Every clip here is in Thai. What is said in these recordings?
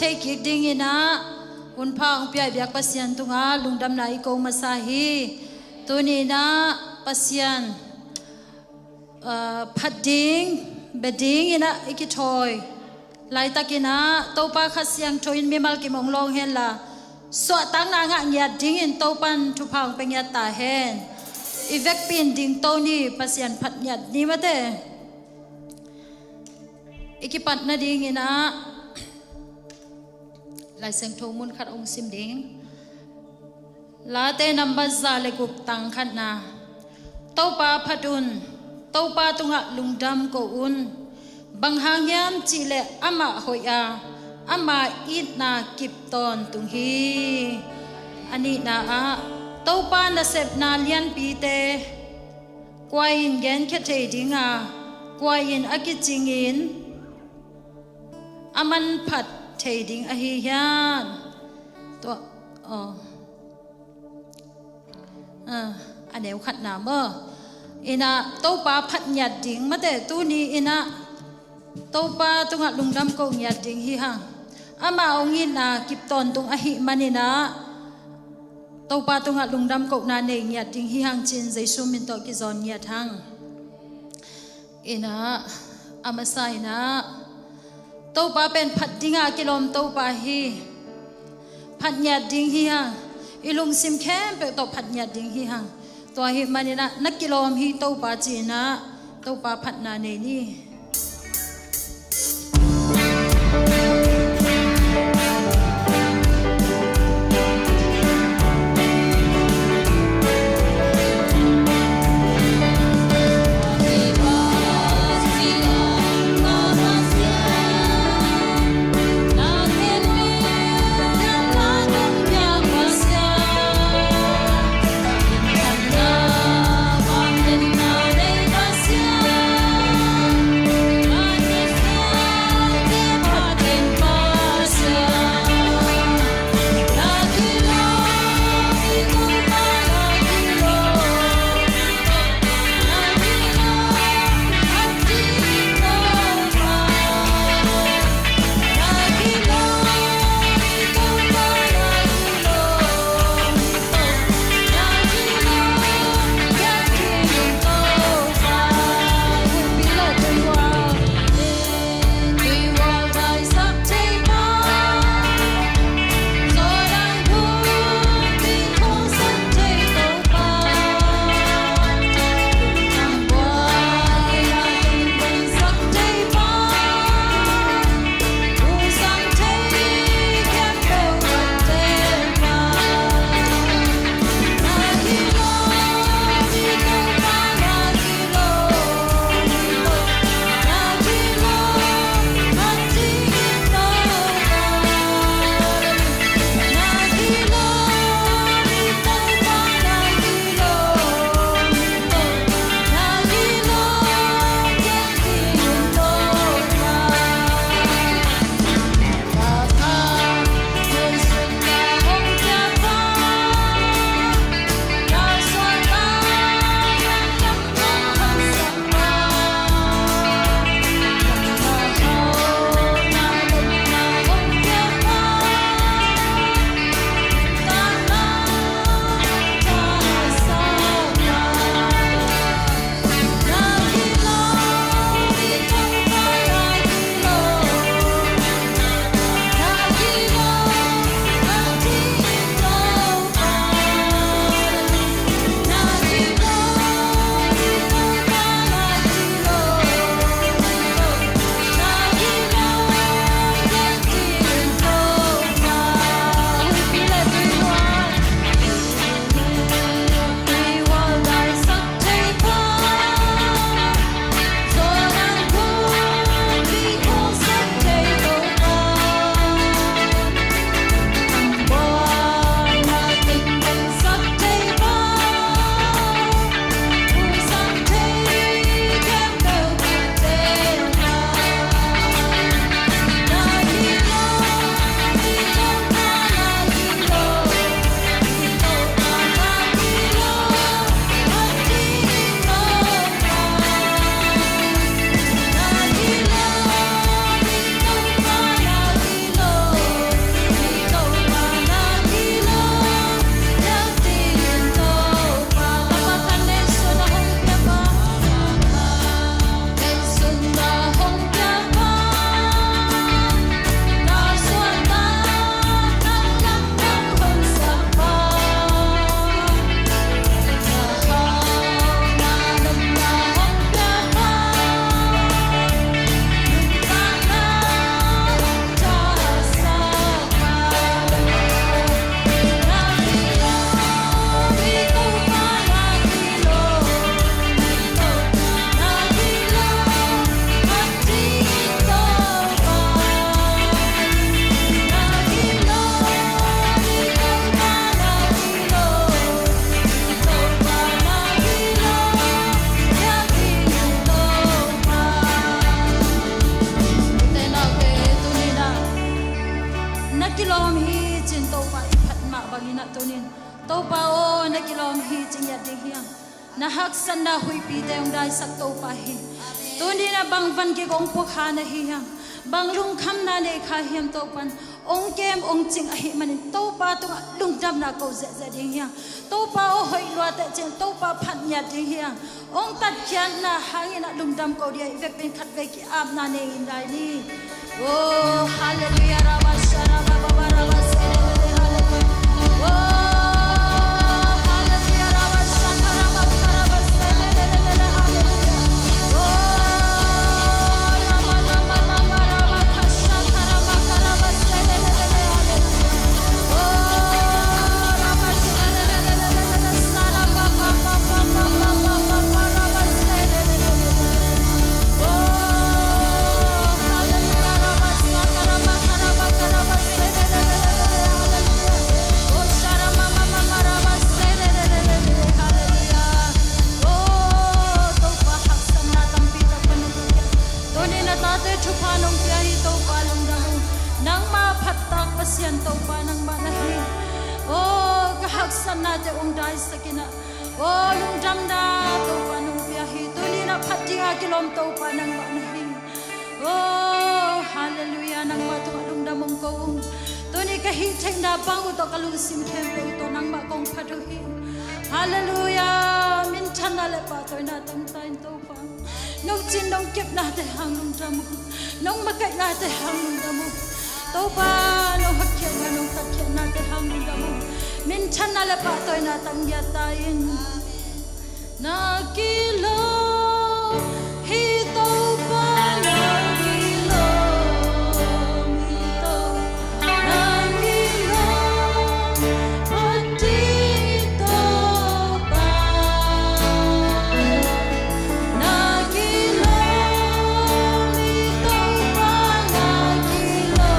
take it ding ina un pa ang piai biak pasian tunga lungdam na iko masahi tunina pasian phading beding ina ikitoy lai takina topa khasyang thoin mimal ki monglong hen la so tang na nga nya ding in topan thu phang pengya ta hen ivek pin ding to ni pasian phat nyat ni mate ikipat na ding ina lai seng tho mun khat ong sim ding la te number za le gup tang khat na topa phatun topa tunga lungdam ko un bang hangyam chi le ama hoya ama it na kip ton tung hi ani na a topa na sep na lian pi te kwain gen khe thei dinga kwain akichingin aman phat thei ding a hi hian to aneu khat na mo ina topa phat nyat ding mate tu ni ina topa tunga lungdam ko nyat ding hi hang ama ongin na kipton tung a hi manina topa tunga lungdam ko na nei nyat ding hi hang chin jaisu min to ki zon nyat hang ina amasa ina topa pen phat dinga kilom topa hi phat nyat ding hi hang ilung sim khem pe to phat nyat ding hi hang to hi manina nakilom hi topa china topa phat na nei ni to pa o na kilom hi ching ya ding hiang na hak san na hui pi te ong dai sak to pa hi tu ni na bang van ki gong pok ha na hi hiang bang lung kham na ne kha hiam to pan ong kem ong ching a hi manin to pa tu lung dam na ko ze ze ding hiang to pa o hoi lua te chen to pa phat nya ding hiang ong tat kyan na hangin na lung dam ko dia vek pen khat ve ki am na ne in dai ni oh hallelujah raba shara baba raba sere hallelujah oh sian to pa nang manahi oh kahak sana te ong dai sakina oh lung dam da to pa nung pia hi tu ni na phatinga kilom to pa nang manahi oh hallelujah nang ma to lung dam ong ko tu ni ka hi theng da bang to ka lung sim khem pe to nang ma kong phathu hi hallelujah min thana le pa to na tam tain to pa nong chin nong kep na te hang lung dam nong ma kai na te hang lung dam to pa no hakya no takya na te hang da mo min chana la pa toy na tang ya tain na kilo hi to pa na kilo mi to na kilo pati to pa na kilo mi to pa na kilo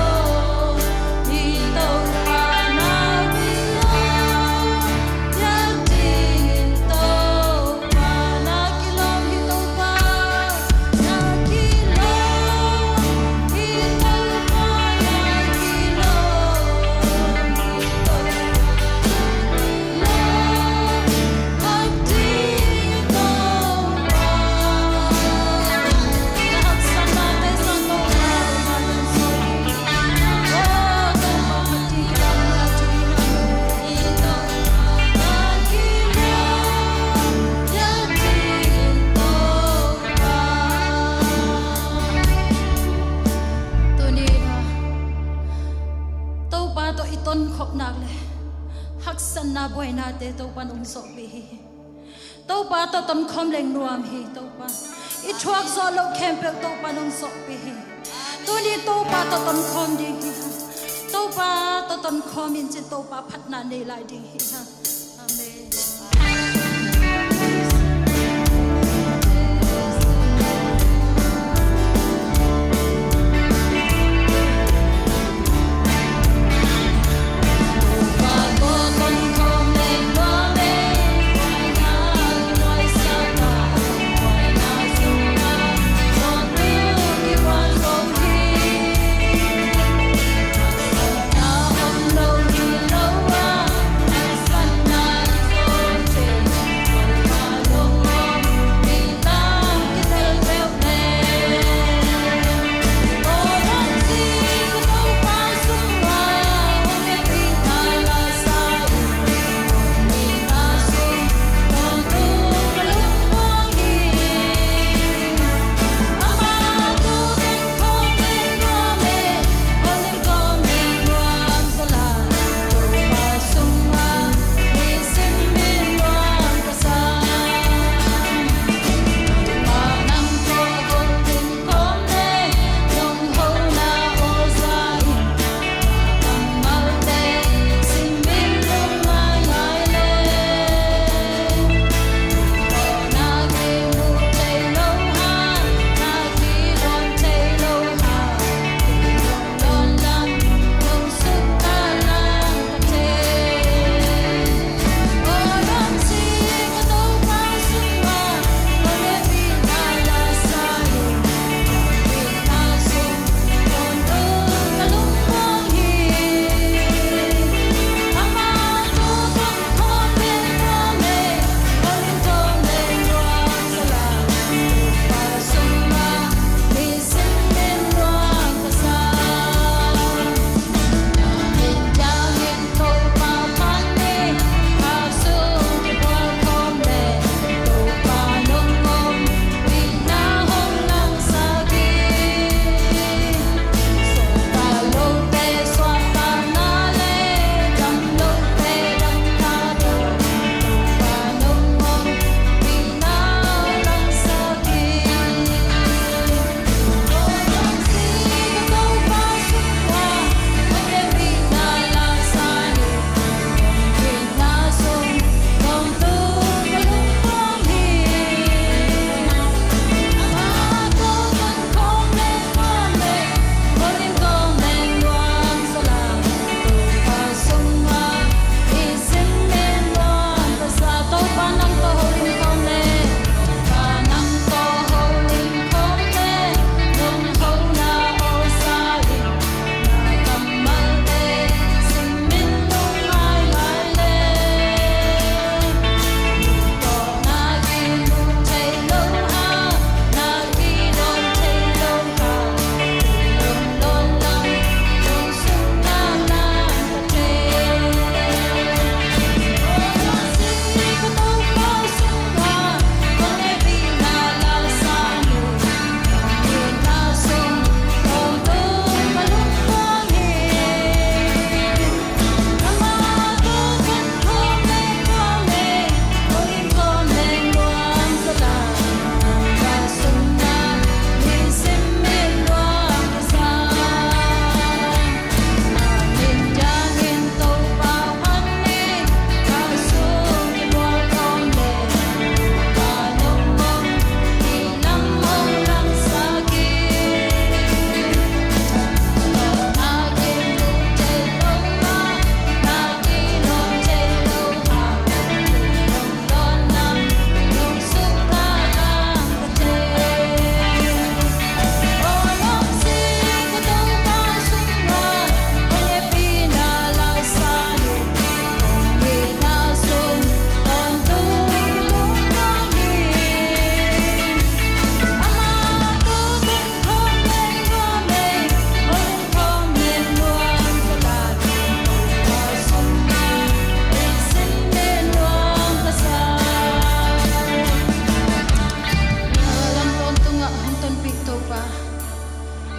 na boy na te to pan ong so bi to pa to tam khom leng nuam hi to pa I thuak zo lo kem pe to pan ong so bi tu ni to pa to tam khom di hi to pa to tam khom in che to pa phat na nei lai di hi ha amen sun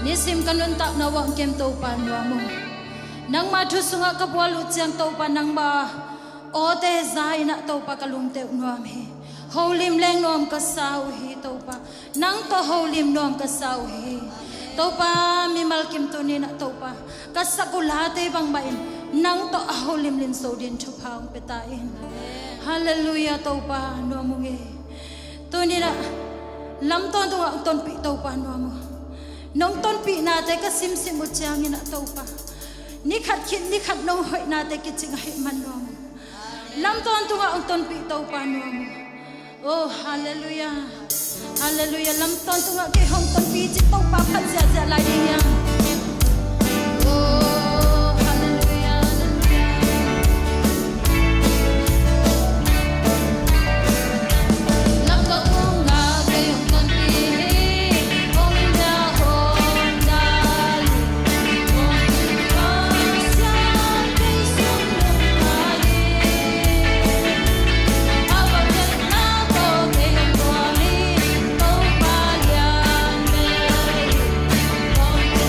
nisim kanun tak nawang kem to pa nuamo nang madhu sunga kabwalu chiang to pa nang ba o te zai na to pa kalung te nuam hi holim leng nom ka sau hi to pa nang to holim nom ka sau hi to pa mi malkim to ni na to pa ka sakulate bang bain nang to holim lin so din thu phang petain hallelujah to pa nuamunge to ni na lam ton to ang ton pi to pa nuamo nong ton pi na te ka sim sim u chiang ni na to pa ni khat nong hoi na te ki ching hai man nuamo lam ton to ang ton pi to pa nuamo oh hallelujah hallelujah lam ton to ke hong ton pi chi to pa phat ja ja lai ding yang oh hallelujah lam to tung na ke hong ton pi hong ja hong da li hong pa sia ke sung na li aba ke na to ke hong to li to pa lian me hong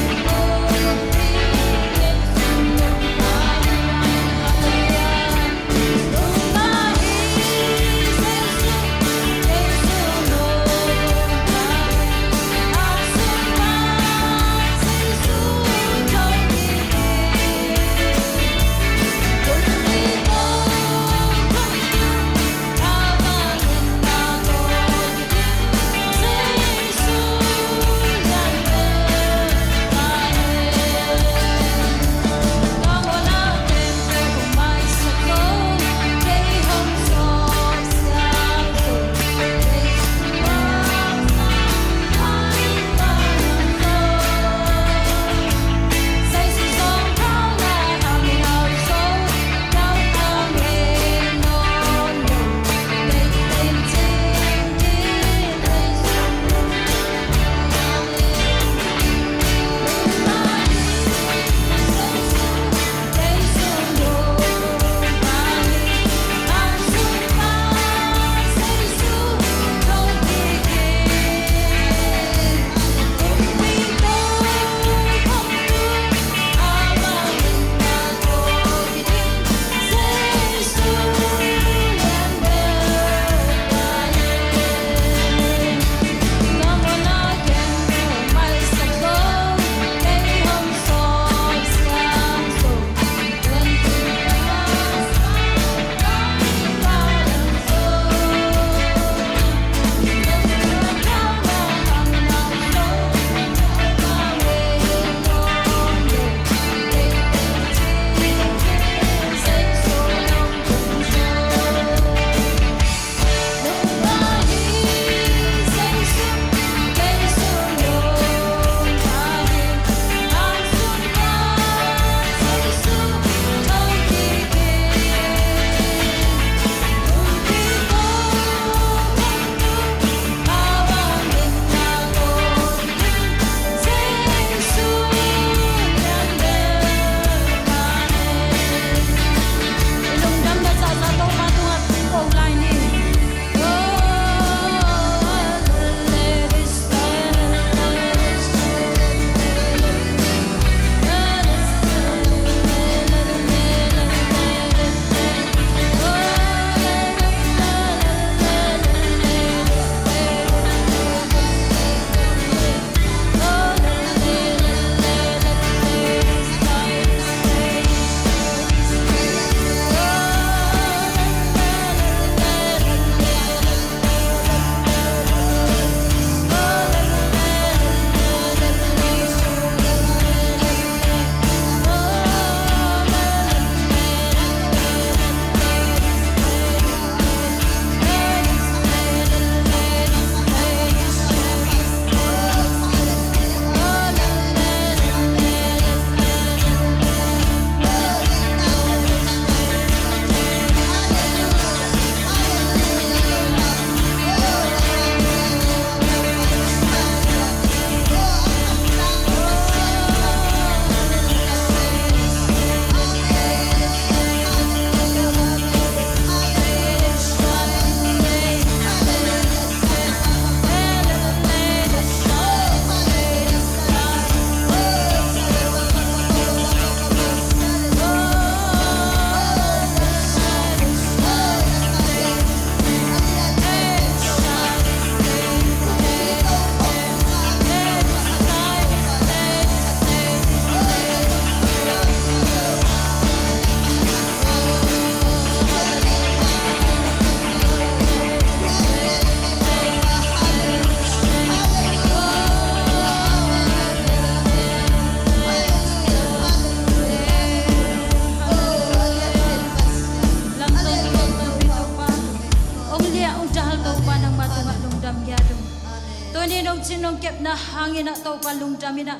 นองเก็บนะหางอินะโตปาลุงจามินะ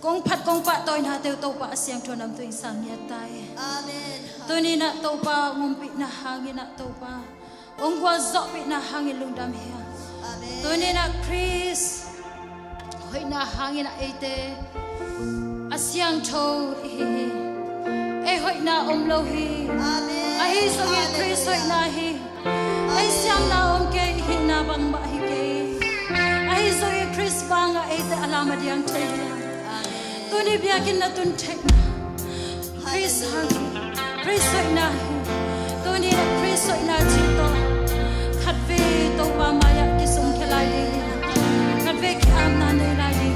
กงพัดกงปะตอยนะเตวโตปะเสียงทวนำตัวอิสามียตายอาเมนตัวนี้นะโตปางุมปินะหางอินะโตปาองกว่าจอกปินะหางอิลุงดำเฮียอาเมนตัวนี้นะคริสหอยนะหางอินะเอเตอาเสียงโตเอหอยนะอมโลฮีอาเมนไอสงคริสหอยนะฮีไอเสียงนะอมเกหินะบังบะฮิเกไอสงคริสบังเอเตอลามาเดียงเทตัวนี้เบียกินนะตุนเทนะคริสฮังคริสหอยนะตัวนี้นะคริสหอยนะจิตโตขัดเวโตปามายะกิสงเคลายดีขัดเวกิอามนาเนลายดี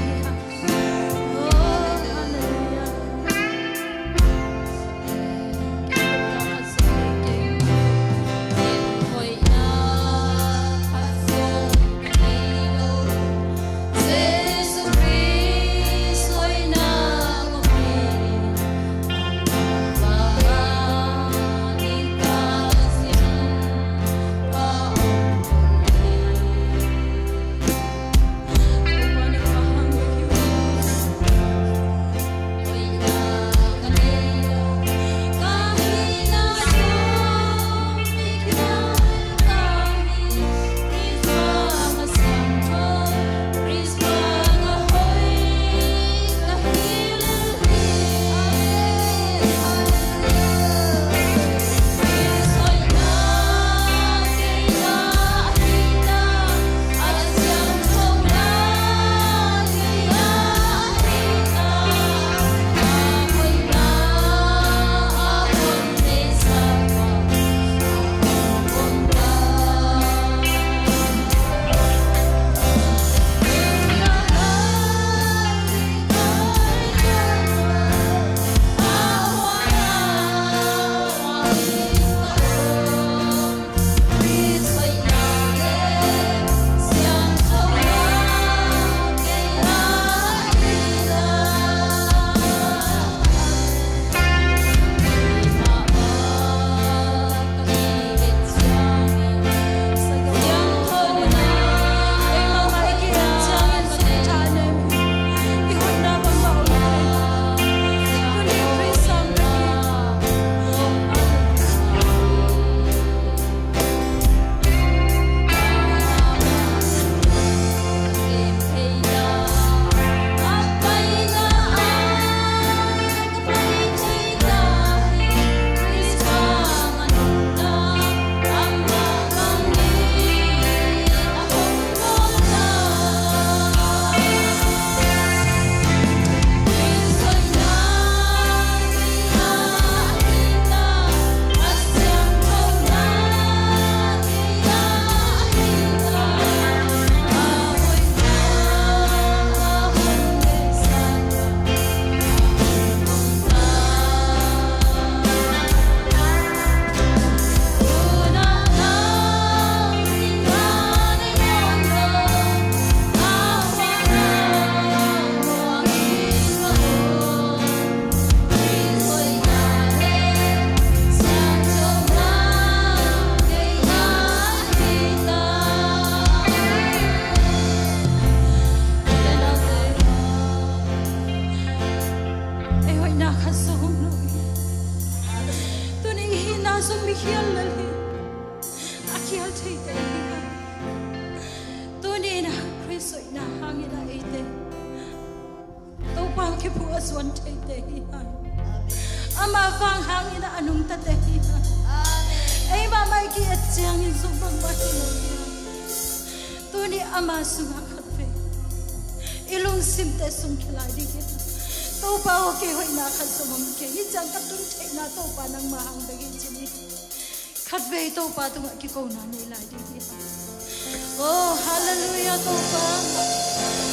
Oh, hallelujah, Topa.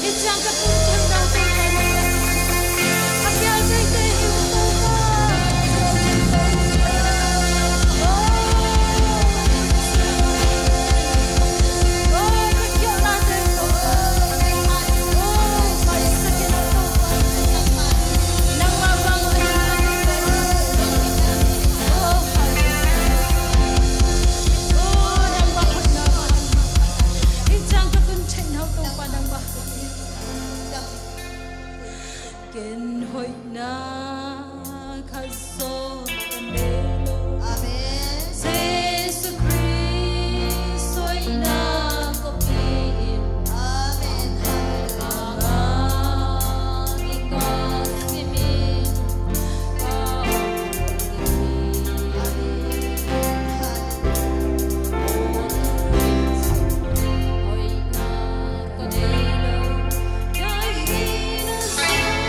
It's young to put down ken hoi na khaso kanelo Amen. Jesus Christ hoi na ko pin Amen. ikaw simin hoi na kanelo dahil sa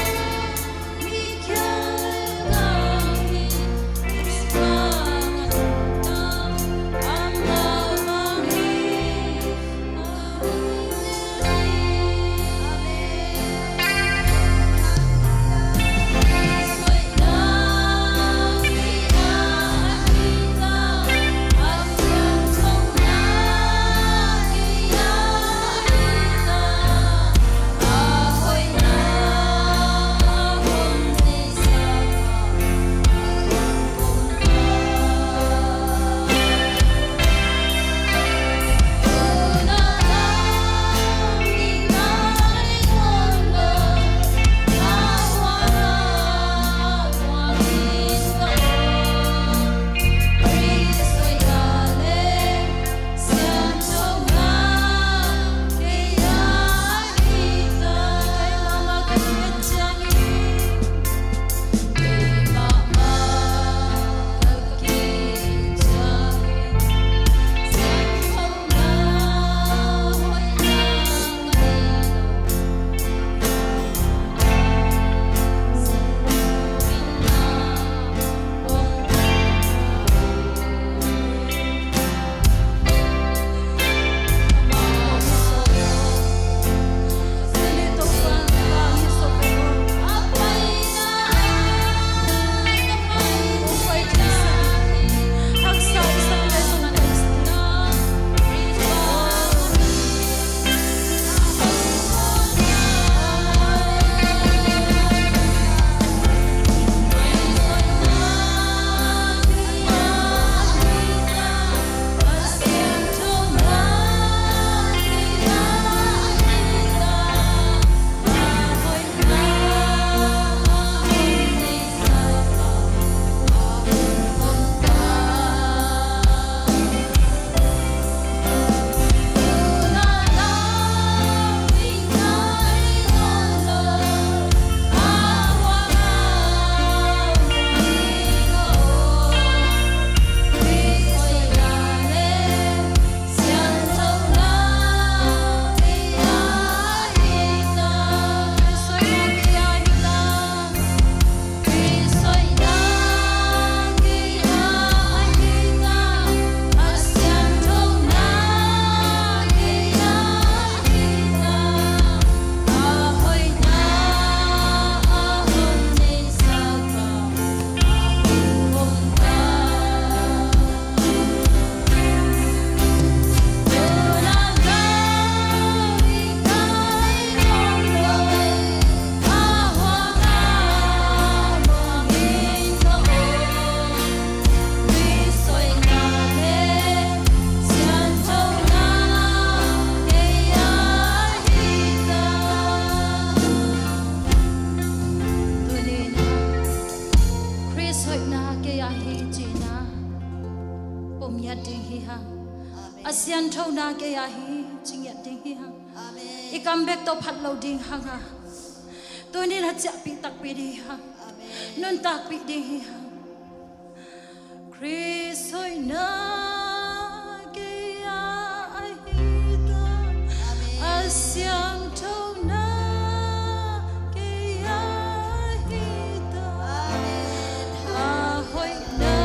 ASEAN thâu na ke ya hi ching ya ding hi ha Amen. I come back to phat lo ding ha ha tôi nên hat cha pi tak pi di ha Amen. nun tak pi ding hi ha Chris hoi na ke ya hi ta ASEAN thâu na ke ya hi ta a hoi na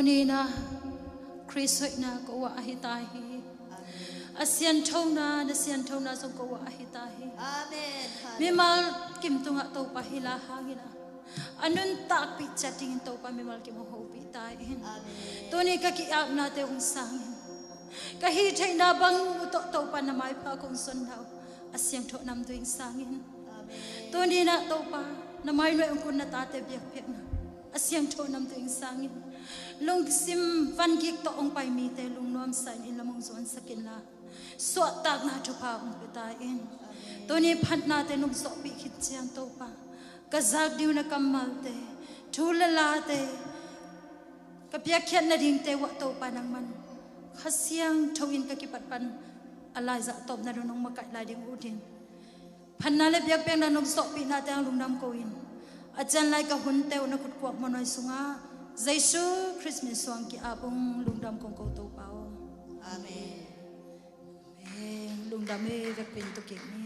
นี้นะคริสต์นะก็ว่าหิตาฮีอาเซียนเท่านาเซียนเท่านาสงก็ว่าหิตาฮี อาเมน มีมากิมตุงะโตปะฮิลาฮากินะอันนั้นตักปิดจัดทิ้งโตปะมีมากิมโฮปิตายเห็นตัวนี้ก็กิอาบนาเตอุงสังก็ฮีใช้นาบังอุตโตปะนาไม้พาคงสนดาวอาเซียนโตนำตัวเองสังเห็นตัวนี้นะโตปะนาไม้ด้วยองคุณนาตาเตเบียกเพียกนะอาเซียนโตนำตัวเองสังเห็นลุงซิมฟันกิกโตองไปมีแต่ลุงน้อมใส่อินละมงสวนสกินลาสวดตากนาทุพาองปิตายเองตัวนี้พันนาเตนุกสอบปีคิดเชียงโตปะกะจากดิวนักมัลเตทูลลาเตกะเปียเขียนนาดิ่งเตวะโตปานังมันข้าเสียงทวินกะกิปัดปันอะไรจะตบนาดุนงมาไก่ลายดิ่งอุดินพันนาเลเปียกเปียงนานุกสอบปีนาเตงลุงดำโกอินอาจารย์ไลกะหุนเตวนักขุดกวบมนอยสุงาเจซูคริสต์มาสสวงกิอาบุงลุงดำคงโกโตปาอาเมนลุงดำเอเวกเป็นตุกิมี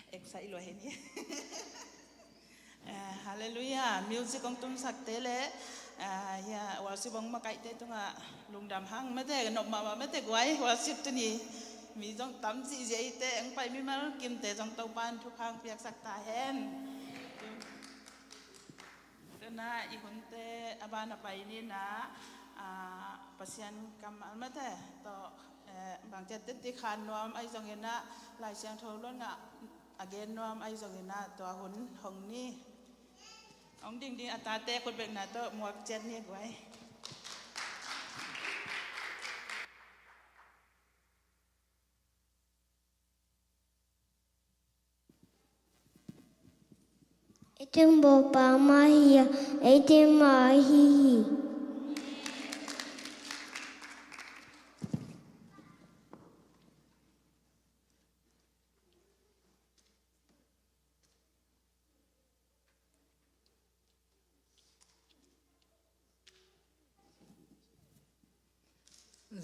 Excited loh ini. Haleluya, music kong tum sakte le. Ya worship bang makai te tunga lungdam hang mete nop mama mete guai worship tu ni. Mi jong tam si je te ang pai mi mal kim te jong tau pan thu hang piak sakta hen. Karena ihun te abana pai ni na pasian kamal mete to bang jet ti khan nom ai jong ena lai siang thol lon nga again nom ai jong ena to hun hong ni ông đinh đinh ta teคนเป็นนะto muak jet ni guai Itim bo pa mahia, itim mahi.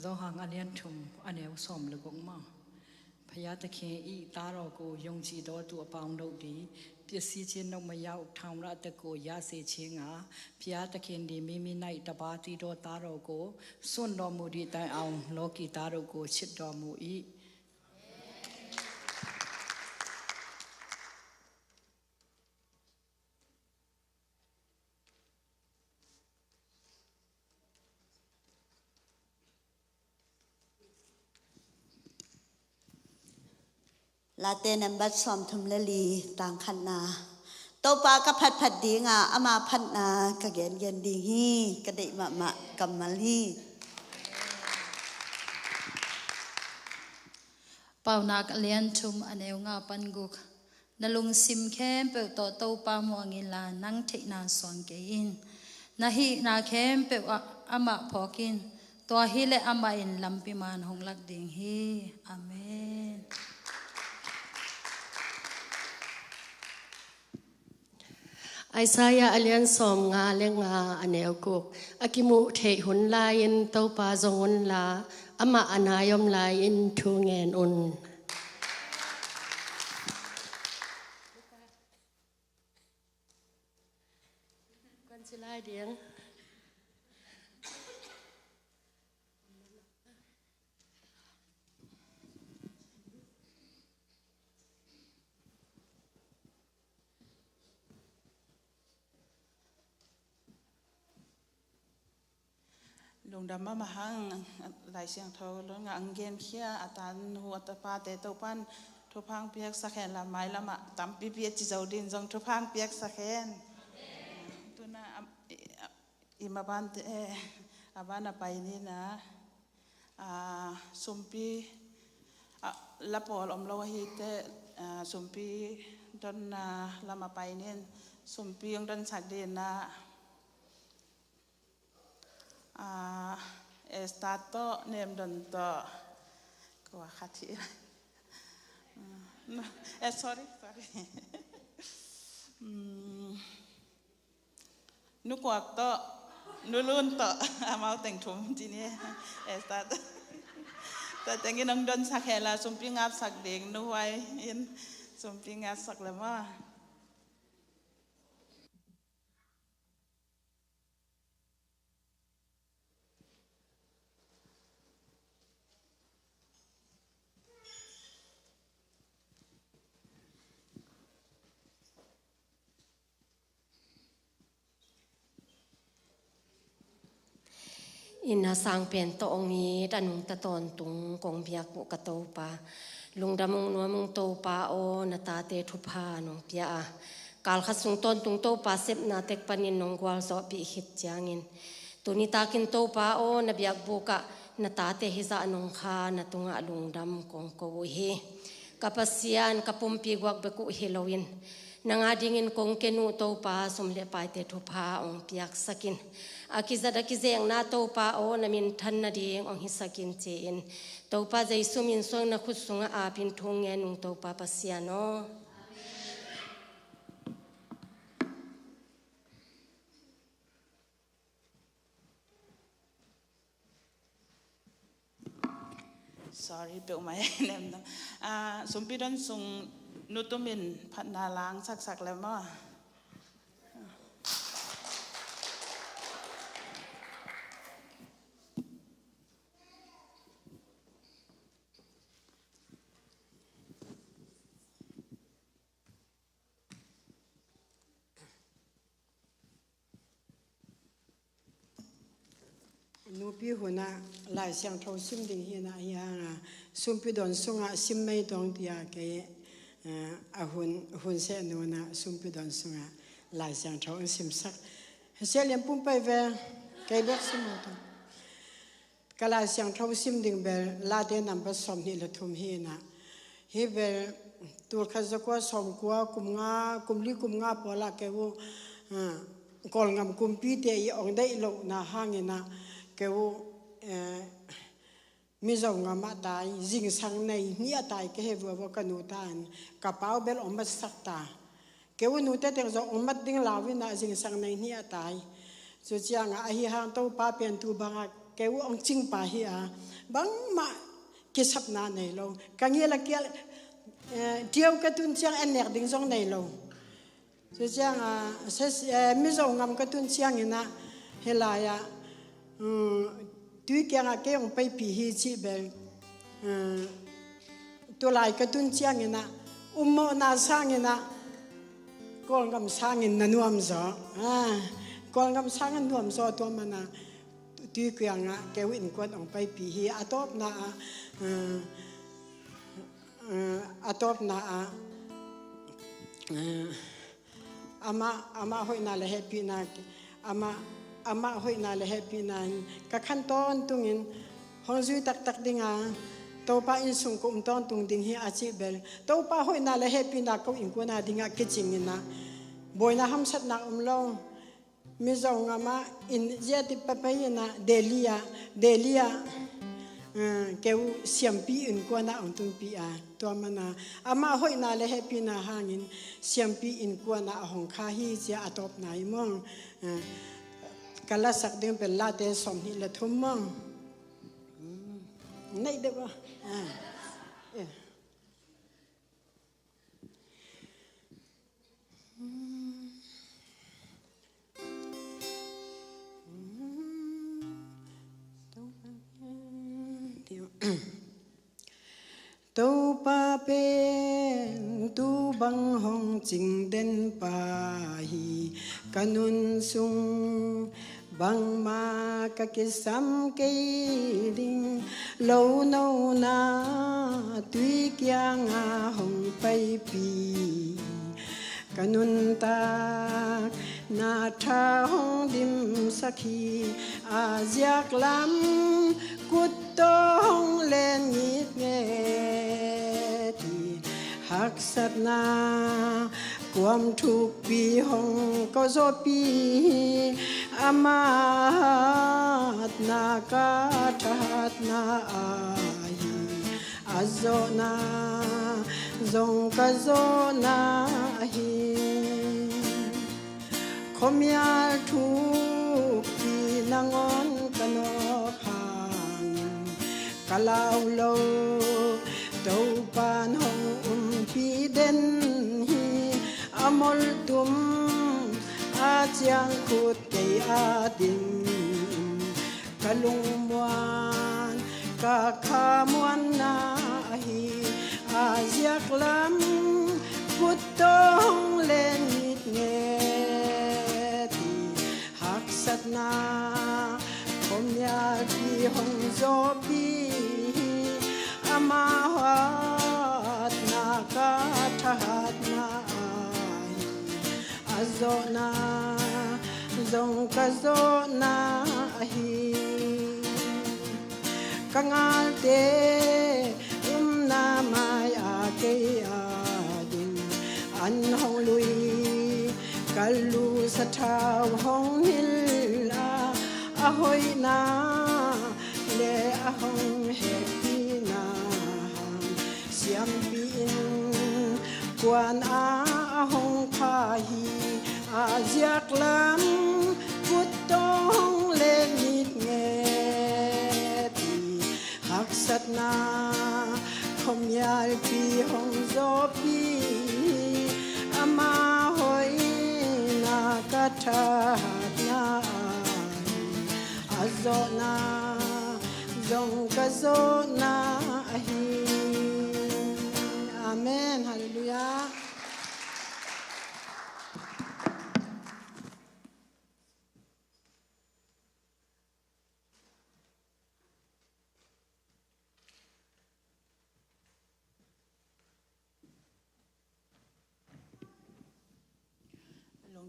Do hang alian thum aneu som le gong ma phaya ta khe I ta ro ko yong chi do tu apang do di pya si chin no ma yaw thang ra ta ko ya se chin nga phaya ta khin di mi mi nai ta ba ti do ta ro ko sun do mu di tai aung lo ki ta ro ko chit do mu Iลาเตนันบัดซอมทุมเลลีต่างขันนาโตปากะพัดพัดดีงาอามาพัดนากะเกนเย็นดีฮีกะเดมะมะกัมมัลฮีเป่านักเลียนชุมอันเอวงาปันกุกนลุงซิมแคมเปิดโตโตปามัวงิลานังเทนาสวงเกอินนาฮีนาแคมเปิดอามาพอกินตัวฮีเลอามาอินลำปิมานหงลักดิงฮีอาเมนIsaiah alian som nga le nga aneu kuk akimu the hun lain to pa zongun la ama anayom lain thu ngen un kan silai dieng lung dam ma hang lai siang thol lo nga angen khia atan hu atapa te to pan thu phang piak sakhen la mai lama tam pi pi chi zau din jong thu phang piak sakhen tuna imaban te abana pai ni na sumpi ละปอลอมโลหิตสมปีดอนละมาไปเนี่ยสมปียังดอนสักเดนนะstato nem don to ko khati sorry nu ko to nu lun to amau teng thum ji ni stato ta tengin ang don sak hela sumpi ngap sak deng nu wai in sumpi ngap sak lamaอินาสังเป็นตองนี้ดันตะตอนตุงกงเบียกุกะโตปาลุงดำมงนัวมงโตปาโอนตาเตทุพานงเปียกาลขัดสุงตอนตุงโตปาเซบนาเตกปันินนงกวาลสอปีหิตจางินตุนิตากินโตปาโอนเบียกบุกะนตาเตหิซานงคานตุงะลุงดำกงโกเฮกัปเสียนกัปุมปีกวักเบกุเฮโลวินนางอาดิงินกงเกนูโตปาสมเลปายเตทุพาองเปียกสกินอากิซาดากิเซงนาโตปาโอนามินทันนาดีงองฮิสกินเจนโตปาใจสุมินสวงนักขุดสงอาพินทงเงนุงโตปาปัสยาโนsorry เปียวไหมเนี่ยสมปีดอนส่งนุตุมินพัฒนาล้างสักแล้วมั้งนูปีหัวน่ะหลายเสียงทอซิมดิ่งเฮียนะยางซุมปีดอนซุงซิมไม่ตรงที่เกยหุ่นเสนูน่ะซุมปีดอนซุงหลายเสียงทอซิมสักเสียเลี้ยงปุ่มไปเวเกยเบ็กซิมตรงก็หลายเสียงทอซิมดิ่งเบลลาเดนัมบัสสมนี่ละทุมเฮียนะเฮเบลตัวข้าศึกว่าสมกัวกุมงากุมลีกุมงาพอละเกวูกอลงามกุมปีเตยองได้โลนาหางนะเกวมิจงงามาตายจิงสังในนี่ตายเกเหวัวกันนูตานกระเป๋าเบลอมบัสสักตาเกวนูเตเตงจงอมบัดดิ้งลาวินาจิงสังในนี่ตายสุดยังอาฮิฮังโตป้าเป็นตูบังเกวองจิงป้าฮิอาบังมากิสับนาในโลกังเยลเกียเที่ยวกระตุ้นเชียงอันเนกดิ้งจงในโลสุดยังมิจงงามกระตุ้นเชียงนะเฮลายาตุยแกงเกงไปปีฮีจีเบลตัวลายกระตุ้นเชียงนะโมนาสร้างนะกอลกำสร้างนะนวมซอกอลกำสร้างนวมซอตัวมันนะตุยแกงเกวินกวนออกไปปีฮีอาตอบนะอามาหอยนาเลเฮปีนาอามาหอยนาเลเฮปีนานกะขั้นตอนตุงินห้องจุยตักดิงาโตป้าอินสุงกุมตอนตุงดิงฮีอาชีเบลโตป้าหอยนาเลเฮปีนาเขาอินกวนาดิงากิจิงินะบอยนาฮัมสัตนาลงมิจงอามาอินเจติปะไปนะเดลียเกวเสียมปีอินกวนาองตุงปีอาตัวมันนะอามาหอยนาเลเฮปีนาหางินเสียมปีอินกวนาห้องคาฮีเจอาตบนายมองกัลสักเดือนเป็นลาเตสมหิละทุ่มมั่งไหนเด็กวะตัวป้าเป็นตูบังห้องจิงเด่นป่าฮีกันุนซุงบังมากะกิสัมเกดิงโลโนนาตุยกยังอาห้องไปปีกันุนตากนาทาห้องดิมสักขีอาเจียกลำกุดตองเล่นนิดเง หักสัตนาความทุกปีห้องก็โซปีอามาตนากาทัดนาอาฮีอาโซนาจงกะโซนาฮีคมยาทุกปีนางอนกันนอกหางกะลาวโลเต้าปานห้องปีเด่นฮีอมลตุมอาเจียงขุดเกยอาดิงกะลุงมวานกะขามวนนาฮีอาเจียกลำพุทธองเล่นนิดเงตีหักสัตนาคมยาปีห้องโซปีอามาหัดนากาทัดนาอาโซนาจงกะโซนาฮีกังอาเตนามายอาเกยาดินอันห้องลุยกัลลูสะทาวห้องนิลอาอาหอยนาเลอาห้องเฮปีนาเสียมปีนกวนอาห้องพาฮีอาเจียกลำพุทธองเล่นนิดเงตีหักสัตนาคมยาปีห้องโซปีอามาหอยนากาทัดนาอาโซนาจงกะโซนาฮีอาเมนฮาเลลูยา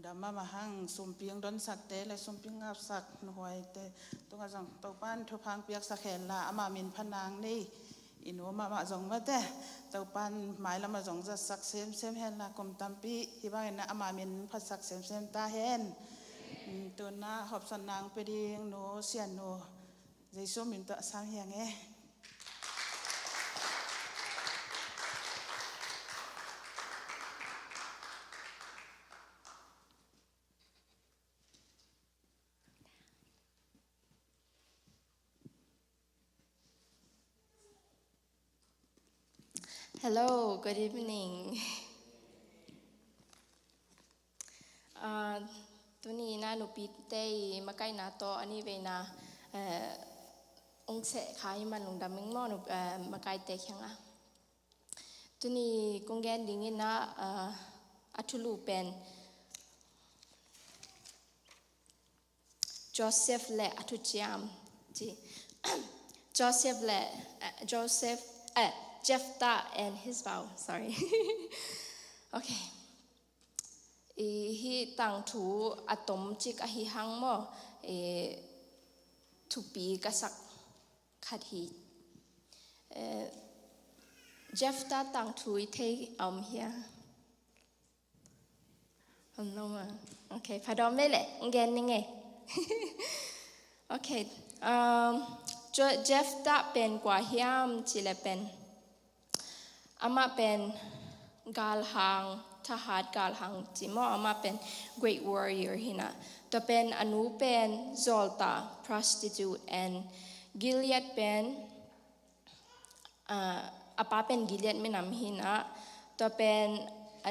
ดำมาหังสมเปียงดอนสักเตและสมเปียงงับสักหน่วยเตตรงกระจังตกบ้านทุพังเปียกสักแขนละอามามินพนางนี่อินูมาจงมาเตตกบ้านหมายละมาจงจะสักเซมแหนละกลมตัมปีที่บ้านนะอามามินพัดสักเซมตาแหนตัวน่าหอบสันนางไปดีงโนเสียนโนใจส้มมินตะสามเฮียงHello, good evening. ตัวนี้นะหนูปีเต้มาใกล้นาโตอันนี้เวนะองค์เสกขายมันลงดำมึงมอหนูมาใกล้เตะแข็งอ่ะตัวนี้กงแกนดิ้งนะอัตุลูเป็นโจเซฟและอัตุจิมจีโจเซฟและJephthah and his vow. Sorry. Okay. He tang thu atom chik a hi hang mo thu pi ka sak khat hi. Jephthah tang thu I thei here. No. Okay. Pardon me le. Ngen ni nge. Okay. Jephthah pen kwa hiam chi le penอามาเป็นกาลหังทหารกาลหังจิมออามาเป็น great warrior หินะตัวเป็นอนุเป็น Zolta prostitute and Gilead เป็นอาป้าเป็น Gilead ไม่นำหินะตัวเป็นอ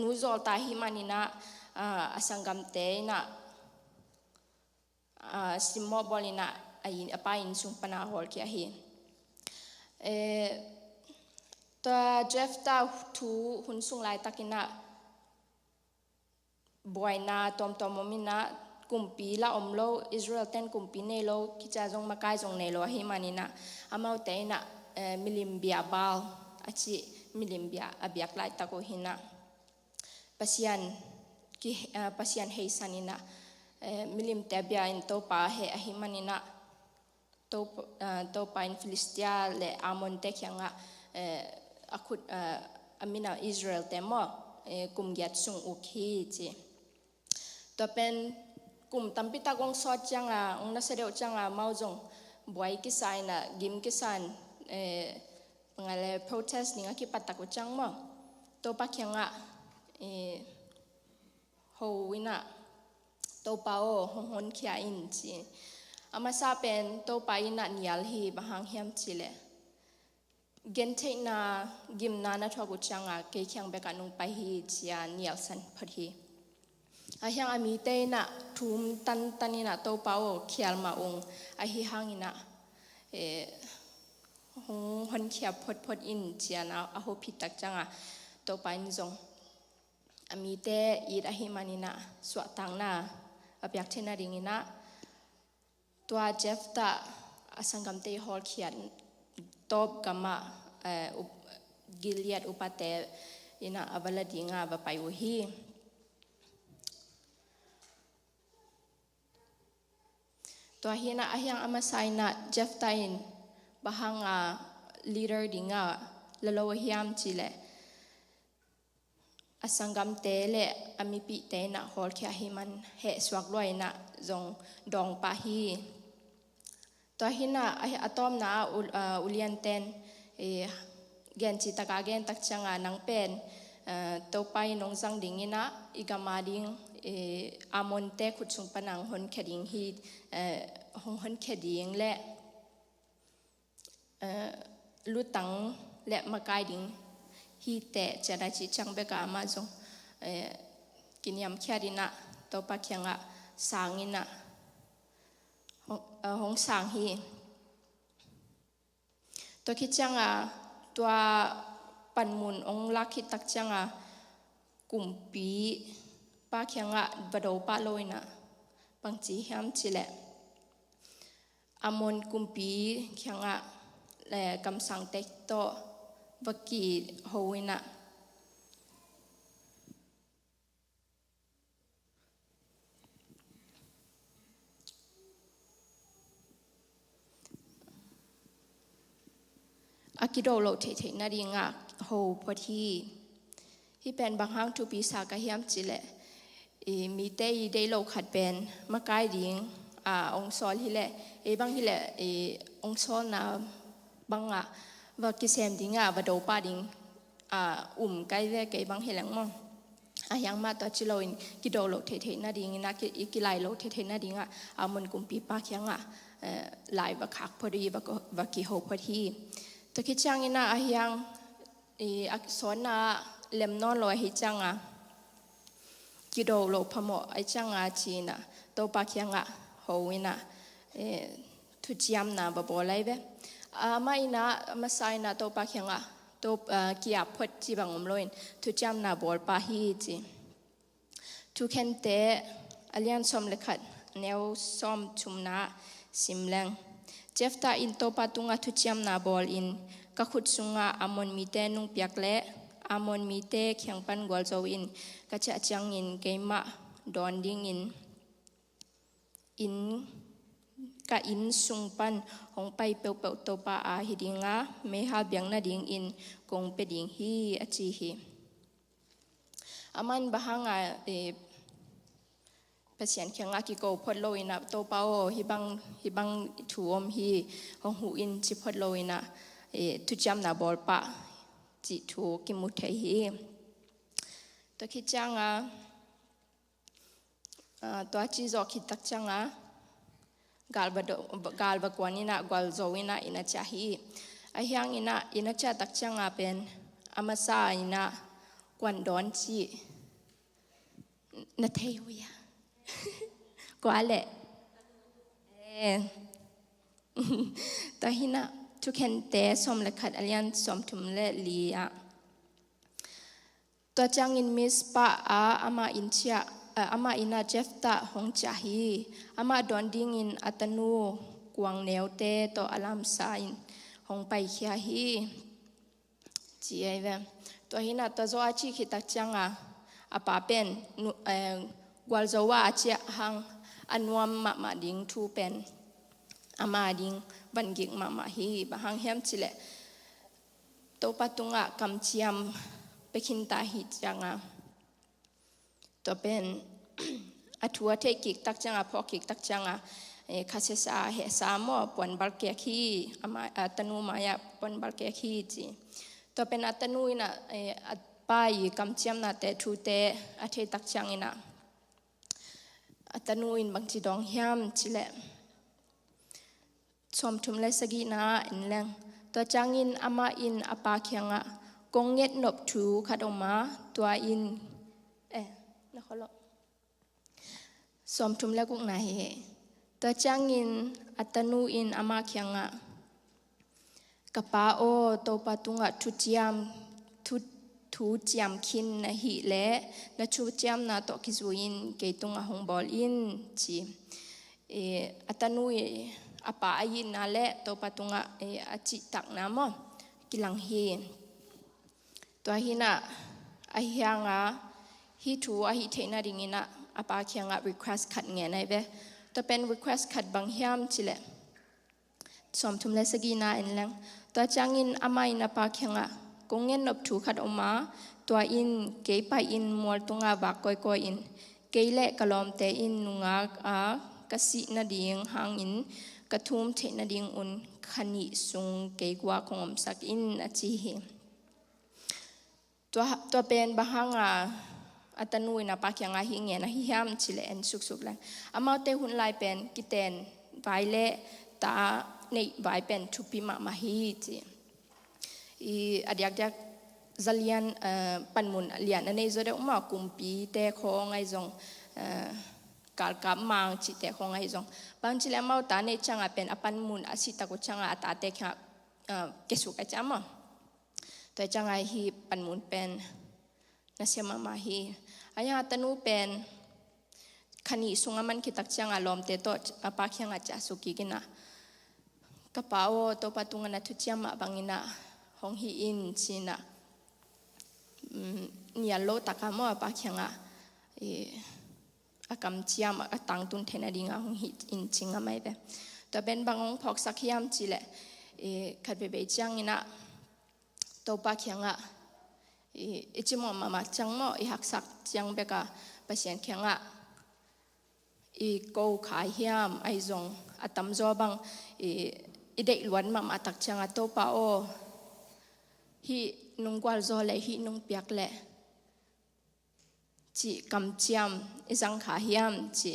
นุ Zolta หิมานินะอสังกัมเตนะสิมอบอลินะอาป้าอินสุงปนาฮอลkia hiตัวเจฟตาทูหุ่นสูงลายตักินะบอยนาตอมมินะกุมปีละอมโลอิสราเอลเต้นกุมปีเนโลกิจาจงมาไกจงเนโลฮิมานินะอามาเตนะมิลิมเบียบาลอาชิมิลิมเบียอเบียกลายตะโกหินะปัสยันเฮสันินะมิลิมเตเบียอินโตปาเฮอหิมานินะโตปาอินฟิลิสเตียและอามอนเตกยัง อาคุดอามินาอิสราเอลแต่หม้อกุมยัดสุงอุคีจีตัวเป็นกลุ่มตัมปิตากงสอดจังองนัสเดียวจังเมาจงบวยกิสายนะกิมกิสานpengalai protest ni ngaki patak ucang mo to pakyanga ho wina to pao hon kya in chi amasa pen to pa ina nial hi bahang hiam chile gente na gim na na thogu changa ke khyang be kanung pa hi chia nial san phathi a hyang ami te na thum tan tanina to pao khial ma ong a hi hangina hon kia pot in chiana a ho pitak changa to pain zong ami te id a hi manina swa tang na a pyak thena ringina tua jeff ta asangam te hol khian top kama gilead upate ina avala dinga ba pai u hi to hina a hyang amasaina jeff tain bahanga leader dinga lalo hiam chile asangam tele amipi te na hol kya himan he swak loi na zong dong pa hi to hina atom na ulian ten gen chi taka gen tak changa nang pen to pai nong sang dingina igama ding amon te khutsung panang hon khading hi hon khading le lu tang le makai ding hi te chada chi chang be ka ma jong kinyam khyadina to pa khyanga sangina hong sang hi to ki changa tua panmun ong lakhi tak changa kumpi pa khyanga bado pa loina pangchi hiam chile amon kumpi khyanga le kam sang tek to vaki hoina akido lo the na ringa ho phathi hi pen bang hang tu pi sa ka hiam chile mi te i de lo khat pen ma kai ding ong sol hi le bang hi le ong sol na banga và cái xem tiếng và đầu ba tiếng cái về cái bằng hệ lăng mong yang mà tôi chỉ lôi cái đầu lột thế na tiếng na cái lại lột thế na tiếng mình cũng bị ba cái lại và khác phật đi và cái hộp phật hi tôi cái trang na yang số na lem non lôi hi trang cái đầu lột phàm mỏ trang chỉ na tôi ba cái hộp na thu chiam na và bỏ lại về mai na masai na to pa khyanga to kia phot chi bangom loin thu cham na bol pa hi chi thu khen te alian som lekhat neu som chumna simlang jefta in to pa tunga thu cham na bol in ka khut sunga amon mi te nung piak le amon mi te khyang pan gol zo in ka cha chang in keima don ding in ka in sung pan hong pai pe pe to pa hidinga me ha byang na ding in kong pe ding hi achi hi aman bahanga pasien khyanga ki ko phot loina to pa o hi bang thuom hi hong hu in chi phot loina tu cham na bol pa chi thu ki mu the hi to khi changa to chi zo khi tak changa galba kwanina gwal zoina ina chahi ahyang ina cha tak changa pen amasa ina kwan don chi na theuya kwale ta hina tu khen te som lekhat alian som thum le lia to changin miss pa ama incha ama ina jefta hong chahi ama donding in atanu kuang neute to alam sain hong pai khia hi chi aive to hina to zo achi khitak changa apa pen gwal zo wa achi hang anwam ma ding thu pen ama ding ban gik ma hi ba hang hem chile ตัวปัตุงะกำเจียมไปขินตาหิจังตัวเป็นอัทัวเทกิกตักจังพอกิกตักจังคาเซสาเฮสามอปวนบาร์เกียคีอามาตนูมายาปวนบาร์เกียคีจีตัวเป็นอัตนูอินะไปกำเจียมนาเตทูเตอเทตักจังอินะอัตนูอินบางจีดองยามจิเลสมทุมเลสกีนาอินแรงตัวจังอินอามาอินอปาเคียงกงเงียดนบทูขัดออกมาตัวอินนะขอละสมทุมเลกุกนาเฮตัวจังอินอัตนูอินอามาเคียงกะปาโอตัวปาตุงทุจยามทูจยามคินนะฮิเลนะชูจยามนาตอกิซุอินเกตุงหงบอลอินจีอัตนูอปาอายินนาเลตัวปาตุงอาจิตักนามอกิลังเฮตัวหินะอาเฮียงฮิทูอาฮิเทนาดิงินะอปาเคียงrequest ขัดเงี้ยในเวตัวเป็น request ขัดบางยามจิเลสมทุมเลสกีนาอินแรงตัวจังอินอามาอินอปาเคียงกงเงินนบถูขัดออกมาตัวอินเกยไปอินมัวตุงบากกอยอินเกยเละกะลอมเตอินนุงกะสินาดิงหางอินกะทุมเทนาดิงอุนขณิสุงเกยกว่าคงอมสักอินอจิเฮตัวเป็นบะฮังอัตนูอินะปาเคียงหิงเงนะฮิยามจิเลนสุกๆแลอามาเตหุนลายเป็นกิเตนไวเลตาในไวเป็นทุปิมาฮีจิadik-adik zalian panmun lian anei zode uma kumpi te khong ai zong kal kap mang chi te khong ai zong bang chi le mau ta ne changa pen apan mun asita ko changa ata te kha kesu ka chama to changa hi panmun pen na sema ma hi aya tanu pen khani sunga man ki tak changa lom te to apa khyanga cha suki kina kapao to patunga na thu chama bangina hong hi in china nia lo takamo pa khyanga akam chiam atang tun thena dinga hong hi in chinga mai be to ben bangong phok sakhiam chile khatbe be changina to pa khyanga ichimo mama changmo I haksak chang beka pasien khyanga ko khai hiam ai zong atam zo bang idei luan mama tak changa to pa o hi nung gwal zo le hi nung piak le chi kam chiam isang kha hiam chi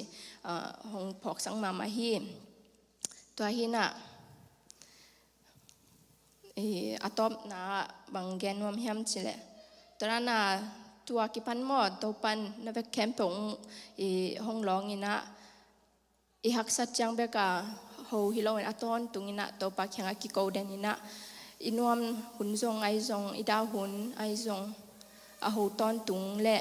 hong phok sang mama hi to hi na atop na banggen wam hiam chi le torana tua ki pan mo to pan na ve campong hong long ina hak sat chang be ka ho hi lo aton tungina to pa khyanga ki ko den ina inuam hun zong ai zong ida hun ai zong a ho ton tung le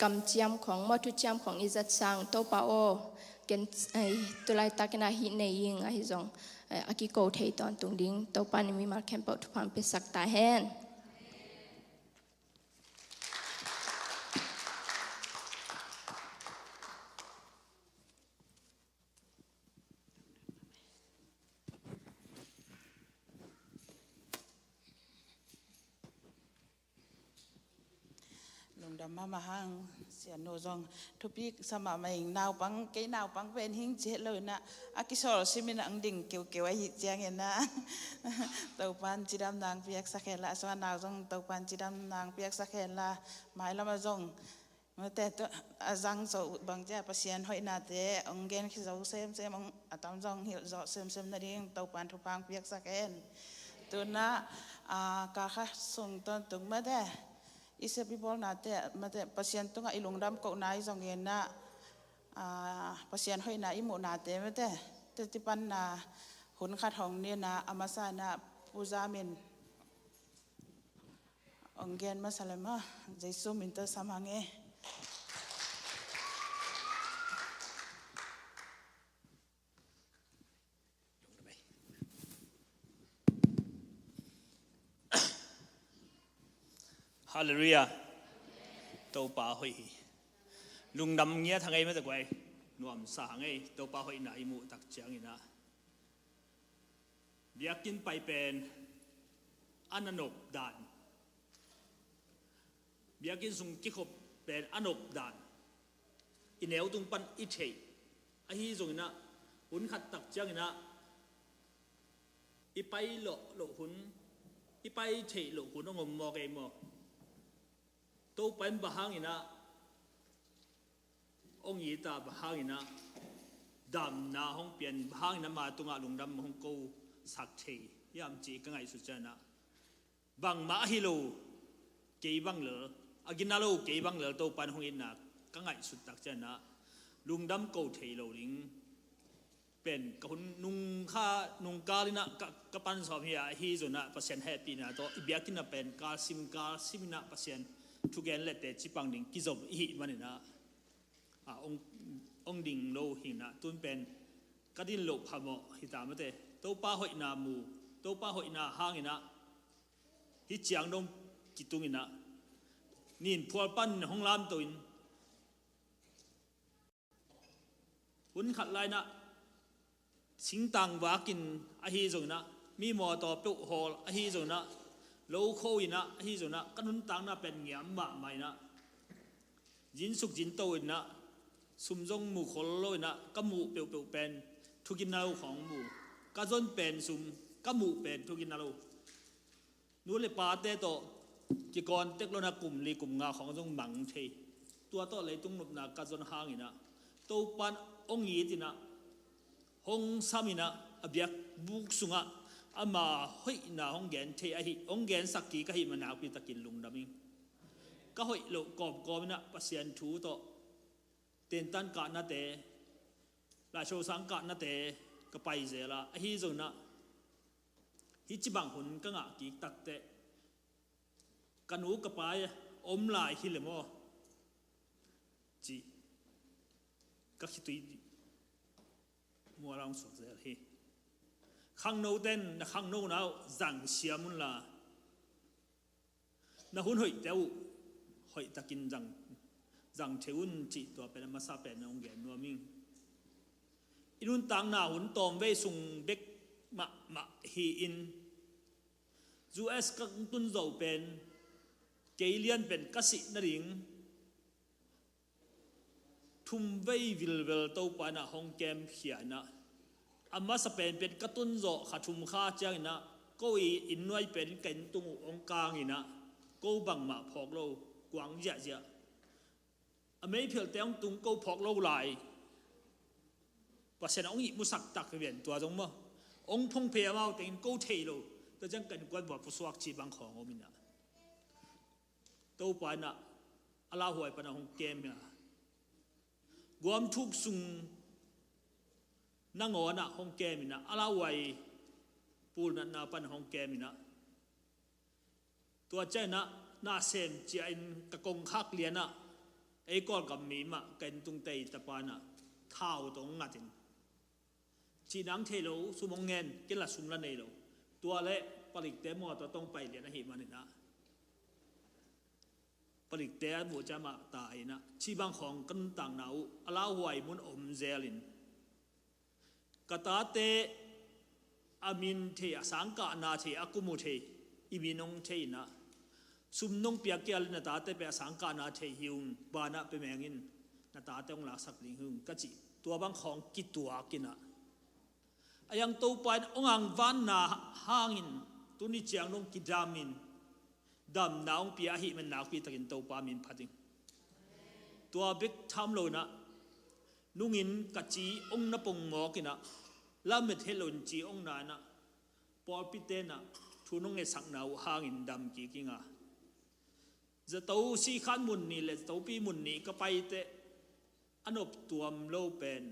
kam chiam khong ma thu chiam khong izat sang to pa o ken ai tulai takena hi nei ying ai zong aki ko thei ton tung ding to pa ni mi mar kempo thu pam pe sak ta hen ma mahang sia no zong topik sama mai nau pang ke nau pang pen hing che lo na akisol simin ang ding keu keu ai chiang na tau pan chidam nang piak sakhela so nau zong tau pan chidam nang piak sakhela mai lama zong mate to azang so bang ja pasien hoi na te ongen khi zo sem ong atam zong hil zo sem na ding tau pan thu pang piak sakhen tu na ka kha sung ton tung ma de isa people nate mate pasien tunga ilungdam ko nai zongen na pasien hoi na imu nate mate tetipan na hun khat hong ni na amasa na puja min ongen masalama jesu minta samange Hallelujah. Tàu pa hoi lung đam nghĩa thằng ấy mới được quay nuam sang ấy tàu pa hoi nãy mu tak chiang ina เบียกินไปเป็นอันนบด่านเบียกินสุงกิขบเป็นอันนบด่านอินเอวตุงปันอิเทอฮีจงนะหุ่นขัดตักจังนะอีไปโลหุ่นอีไปเทโลหุ่นองมอเกมอโตเป็นบะฮังอินะองยีตาบะฮังอินะดำนาห้องเปลี่ยนบะฮังอินะมาตุงอาลุงดำห้องกูสักเทยามจีกังไงสุดใจนะบังมาฮิโลเกี่ยบังเหลืออากินนาโลเกี่ยบังเหลือโตปันห้องอินะกังไงสุดตักใจนะลุงดำกูเทโลลิงเป็นคนนุงข้านุงกาลินะกับปันสอบเฮียฮีจนะเปอร์เซ็นต์แฮปปี้นะตัวอีเบียกินนะเป็นกาซิมนะเปอร์เซ็นต์ทุกอย่างเล็ดแต่จิปังดิ่งกิจบอีมันนะองดิ่งโลหินะตุนเป็นกระดิ่งโลพามอฮิตามะเตตัวป้าหอยนามูตัวป้าหอยนาห้างนะฮิเจียงดงกิตุงินะนินพัวปั้นห้องลามตุนหุ่นขัดลายนะสิงตังวากินอาฮีจงนะมีมอต่อปุหออาฮีจงนะโลโคอินะอาฮีจงนะกันหุ่นตังนะเป็นเงียมบะไม่นะยินสุกยินโตอินะสุมจงหมู่คนโลอินะกัหมู่เปียวเป็นทุกินนาโลของหมู่กะจนเป็นสุมกัหมู่เป็นทุกินนาโลนู้นเลยปาเตโตกิกรเทคโนโลยีกลุ่มลีกลุ่มงาของจงบังเทตัวโตเลยตุงหนุบนะกะจนห่างอินะโตปันองยีตินะห้องสามินะอเบียกบุกสุงะอามาหอยนาห้องแกนเทอหิห้องแกนสักกี่ก็หิมันเอาไปตะกินลุงดำมิงก็หอยโลกอบนะปัสยันทูโตเต็นตันกานาเตราชสังกานาเตก็ไปเจละอหิจงนะฮิจิบังหุนก็งะกี่ตักเตกันหูก็ไปอมลายฮิเลโมจีก็คิดตัวมัวเราสวดเสียทีข้างโน้เต้นนะข้างโน้น่าจังเสียมุนละนะหุ่นหอยเจ้าหอยตะกินจังเทวุนจีตัวเป็นมาซาเป็นองเกียนนัวมิงอินุนตังนาหุ่นตอมเวสุงเบกมะฮีอินจูเอสกังตุนโจเป็นเกลียนเป็นกัสินริงทุ่มไว้วิลเวลโตปานะห้องแกมเขียนะอามาสเปนเป็นกระตุ้นโจขาทุ่มข้าเจ้านะก็อินไว้เป็นเก่งตุงองกลางอีนะก็บังมาพอกโลกวางเจ้าอเมริกาเตียงตุงก็พอกโลไหลว่าเสนาองค์มุสักตักเวียนตัวจงมั้งองค์พงเพียมาเต็งก็เทโลแต่จังกันกวนว่าผู้สวักจีบังของอมินะโตปานะอาลาหวยปานะห้องแกมนะกวมทุกสุงนั่งอ่ะห้องแกมินะอาลาไวปูนนาปันห้องแกมินะตัวเจ้านะน่าเซมเจียนกะกงคักเลียนะไอ้ก้อนกับมีมะกันตุงเตยตะปานะเท้าตรงงัดจินจีนังเทโลสุมงเงินกินละสุมละเนโลตัวเละผลิตเตมอตัวต้องไปเรียนหิมันนะผลิตเตะบัวจะมาตายนะชีบางของกันต่างหนาวอาลาหวยมุนอมเซลินกตาเตอามินเทอสังกานาเทอากุมุเทอีมินงเทนะสุมนงเปียกเกลนาตาเตเปสังกานาเทหิวบานะเปแมงินนาตาเตองลาสักลิงหุงกจิตัวบางของกิตัวกินะอายังตัวไปองอังวันนาห่างินตุนิเจียงนงกิดามินดำน้องปีอาหิมันนักปีตะกินโตปามินพัดิงตัวบิ๊กทำโลนะนุ่งินกัจจีองนับปงหมอกินะลาเมทเฮลนจีองนานะปอปิเตนะทุนงเงสักนาวห่างินดำกีกิงะจะโตสีขันมุนนี่เลยโตปีมุนนี่ก็ไปเตะอนบตัวมโลเป็น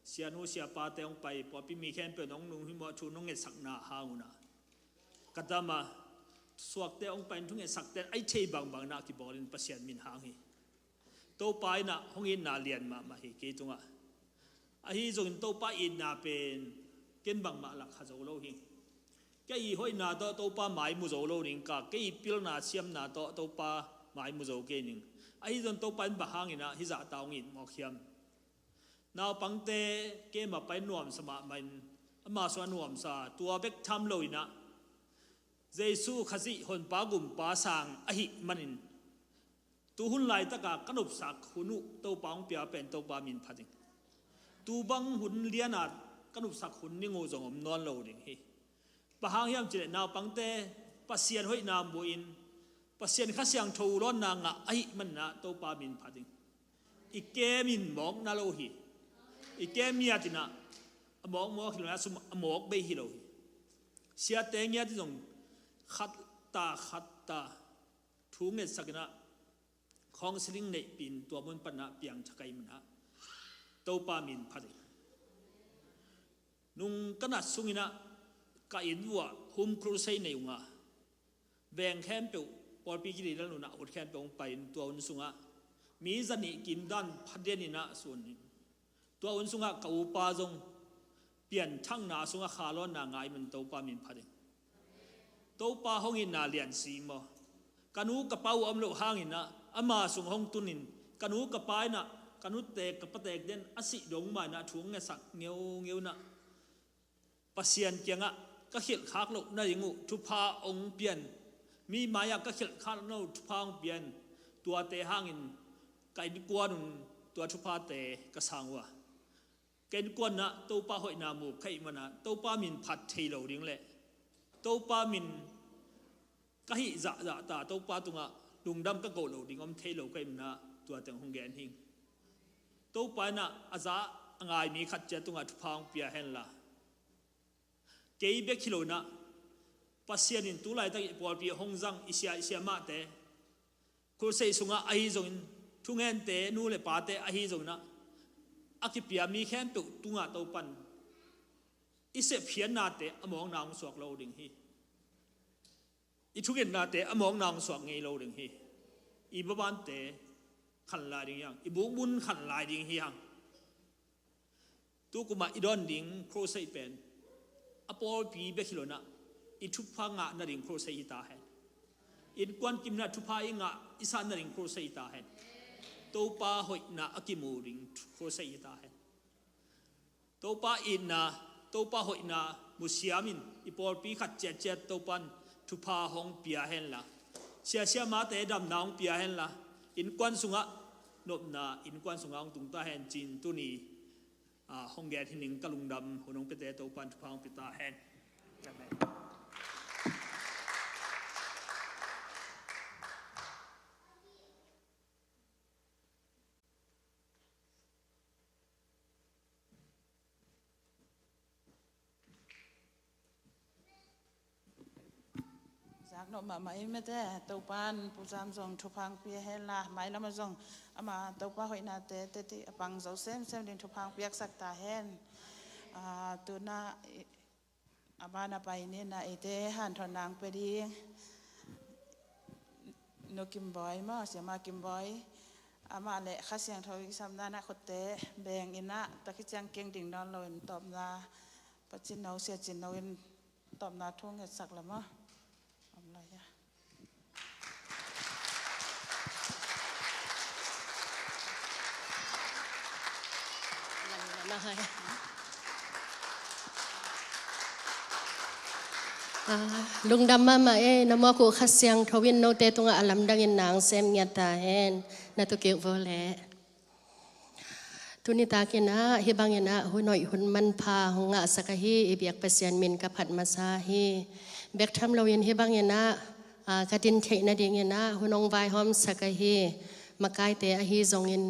เสียนูเสียปาเตองไปปอปีมีแค่เป็นน้องนุ่งหิมอทุนงเงสักนาห่างนะกัตมาสวกเตองไปทุกอย่างสักแต่ไอเทบางนักที่บอกเรื่องปัสยันมินหางฮีโตไปนะห้องอินนาเลียนมาฮีเกตุงะไอฮีจงโตไปอินนาเป็นเกินบางมาหลักขจโลหิแกอีห้อยนาโตปาหมายมุโจโลนิงกาแกอีพิลนาเชียมนาโตปาหมายมุโจเกนิงไอฮีจงโตไปบางหางอินะฮิจะตาวงินมอกเขียมนาปังเตเกมาไปนวมสมามัน มาสวนหวมซาตัวเบกทำลอยนะเยซูขจิหนปากุมปาสังอหิมันินตูหุ่นลายตะกากนุบสักหุนุเต้าปองเปียเป็นเต้าปามินพัดิงตูบังหุ่นเลียนาดกนุบสักหุ่นนิงูจงอมนอนโลดิงฮีปะหางยามจิเลนาปังเตปัสเซียนห้อยนามบุอินปัสเซียนข้าเสียงทูร้อนนางะอหิมันนะเต้าปามินพัดิงอีเกมินมองนาโลฮีอีเกมียตินะมองฮิโลนะสมมองเบฮิโลฮีเสียเตงยาที่จงขัดตาทุ่งเงสักนะของสลิงในปีนตัวมันปนะเปียงชักไกมันฮะเต้าปามินพัดนุ่งกนัดสุงินะกอินวัวหุมครูไซในอุงาแบ่งแคมเปิลปอลปีกิริแล้วนุนะอดแคมเปิลไปตัวอุนสุงะมีจันนิกิมดันพัดเดนินะส่วนนี้ตัวอุนสุงะกับอุปาจงเปลี่ยนทั้งนาสุงะขาล้อนนางายมันเต้าปามินพัดเต้าปาห้องอินนาเลียนซีมอกันูกระเป๋าอมโลหางอินนะอามาสุงห้องตุนินกันูกระปายนะกันูเตกกับปะเตกเด่นอสิดงมานะถุงเงสักเงียวนะปัสเซียนเกียงะก็เขียนขากโลกนาอย่างงูทุพาองเปลี่ยนมีมายาก็เขียนขากโลกทุพาองเปลี่ยนตัวเตหางอินไก่กวนตัวทุพาเตกระสังวะไก่กวนนะตัวปลาหอยนามูไข่มันนะตัวปลามินผัดเทโลดิ้งเละตัวปลามินก็หิจะตาตัวปลาตุงะลุงดำก็โกโลดิ้งอมเทโลไก่มันนะตัวเต็งหงแกนหิงตัวปลานะอาจจะง่ายมีขัดเจตุงะทุพางเปียเห็นละเกย์เบคิโลนะปัสเซียนินตุไลตั้งปอลปีหงจังอิเซียมาเตคุเซสุงะอหิจงทุ่งเงินเตนูเลปาเตอหิจงนะอากิปียมีแค่ตุตุงะตัวปันอิเสเพียนนาเตอมองนางสวกโลดิ้งฮีอีทุกอย่างนาเตอมองนางสวกเงยโลดิ้งฮีอีบ้านเตขันลายดิ้งยังอีบุกบุญขันลายดิ้งฮียังตุกุมาอีดอนดิ้งโครเซเป็นอปอลปีเบคิโลนะอีทุพพังะนาดิ้งโครเซอิตาเฮนอินกวนกิมนาทุพาอิงะอิสานนาดิ้งโครเซอิตาเฮนตัวปาหอยนาอากิมูดิ้งโครเซอิตาเฮนตัวปาอินนาตัวปาหอยนามุสยามินอีปอลปีขัดเจ็ดตัวปันทุพาหงเปียเฮนละเสียมาเตดำนางเปียเฮนละอินกวนสุงะนบนาอินกวนสุงะตุงตาเฮนจินตุนีหงแกที่หนึ่งกะลุงดำหุ่นองเปเตตัวปันทุพาหงปิตาเฮนนมาไม่ไม่ได้ตัวปานผู้จำทรงทุพังเปียเฮล่าไม่แล้วมาทรงอามาตัวป้าหอยนาเตเตติปังเจ้าเซมดินทุพังเปียกสักตาเฮนตัวน่าอาบ้านไปนี่นะเตหันทนางไปดีนกิมบอยมาเสียมากิมบอยอามาเละข้าเสียงทวิสัมนานะขดเตแบงอินะตะกิจังเก่งดิ่งนอนลอยตอบนาปัจจินเอาเสียจินเอาตอบนาทุ่งเห็ดสักละมั้งลุงดำมาน้ำมันกูขัดเสียงทวินโนเตตุงอาลัมดังอินนางเซมเงียตาเฮนนาตุเกี่ยวโวเลทุนิตากินะฮิบังยนะหุนอยหุนมันพาหงะสกฮีอิเบียกเปเซียนมินกับผัดมาซาฮีเบกทำเรายินฮิบังยนะกระดินเทนดิงยนะหุนองไวหอมสกฮีมากายเตอฮีจงยิน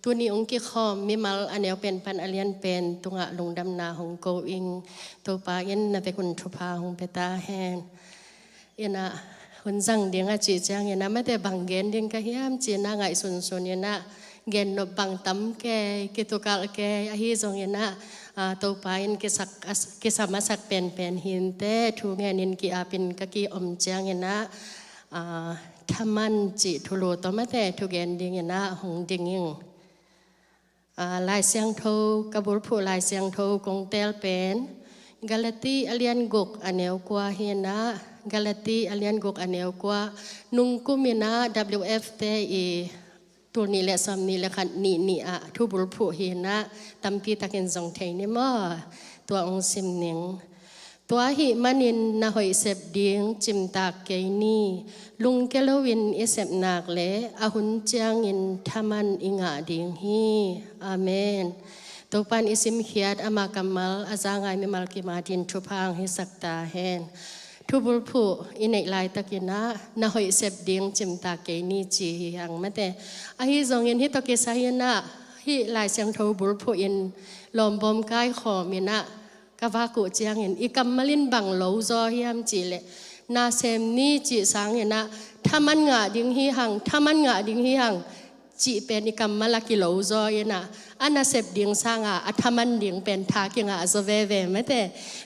ตัวนี้องค์กิคอมมิมัลอันเดียวเป็นปันอเลียนเป็นตุงะลุงดำนาหงโกอิงตัวปายินนาเป็นคนทุพาหงเปตาแฮนยันะคนจังเดียงอาจีจังยันะไม่แต่บางเกณฑ์เดียงก็เฮียมจีน่าไงสุนยันะเกณฑ์นบังตั้มแกกิตุกาแกอหิจงยันะตัวปายินกิสามาสักเป็นหินเตทูเงินินกิอาปินกะกีอมจังยันะทำมันจิทุโลตัวไม่แต่ทุเกณฑ์เดียงยันะหงดิ่งยิงลายเสียงโทกบุรผู้ลายเสียงโทกงเตลเป็นกาลตีอเลียนกกอันเนวกว่าเฮียนะกาลตีอเลียนกกอันเนวกว่านุ่งกุมินะ WFTE ตัวนี้แหละซ้ำนี้แหละค่ะนี่ทุบุรผู้เฮียนะตัมปีตะเกินจงเทนี่มั้ง ตัวองค์ซิมหนิงตัวหิมันินนาหอยเสบดิงจิมตากเกนีลุงเกลวินอิเสบนักเลอาหุนเจียงอินทามันอิงาดิงฮีอาเมนตัวปันอิสิมเขียดอามากำมัลอาจางไงมิมัลกิมาดินทุพังฮิสักตาเฮนทุบุลผู้อินเอกลายตะกินะนาหอยเสบดิงจิมตากเกนีจียังไม่แต่อาฮิจงอินฮิตกิสายินะฮิลายเสียงทุบุลผู้อินลมบอมกายขอมินะกะวากุเจียงเห็นอีกำมลินบังโลจอเฮียมจีเลนาเซมนี่จีสังเห็นนะถ้ามันงะดิ้งฮีหังถ้ามันงะดิ้งฮีหังจีเป็นอีกำมลักิโลจอเห็นนะอันน่ะเสพดิ้งสังอ่ะถ้ามันดิ้งเป็นทากิงอ่ะจะเวเวไม่แต่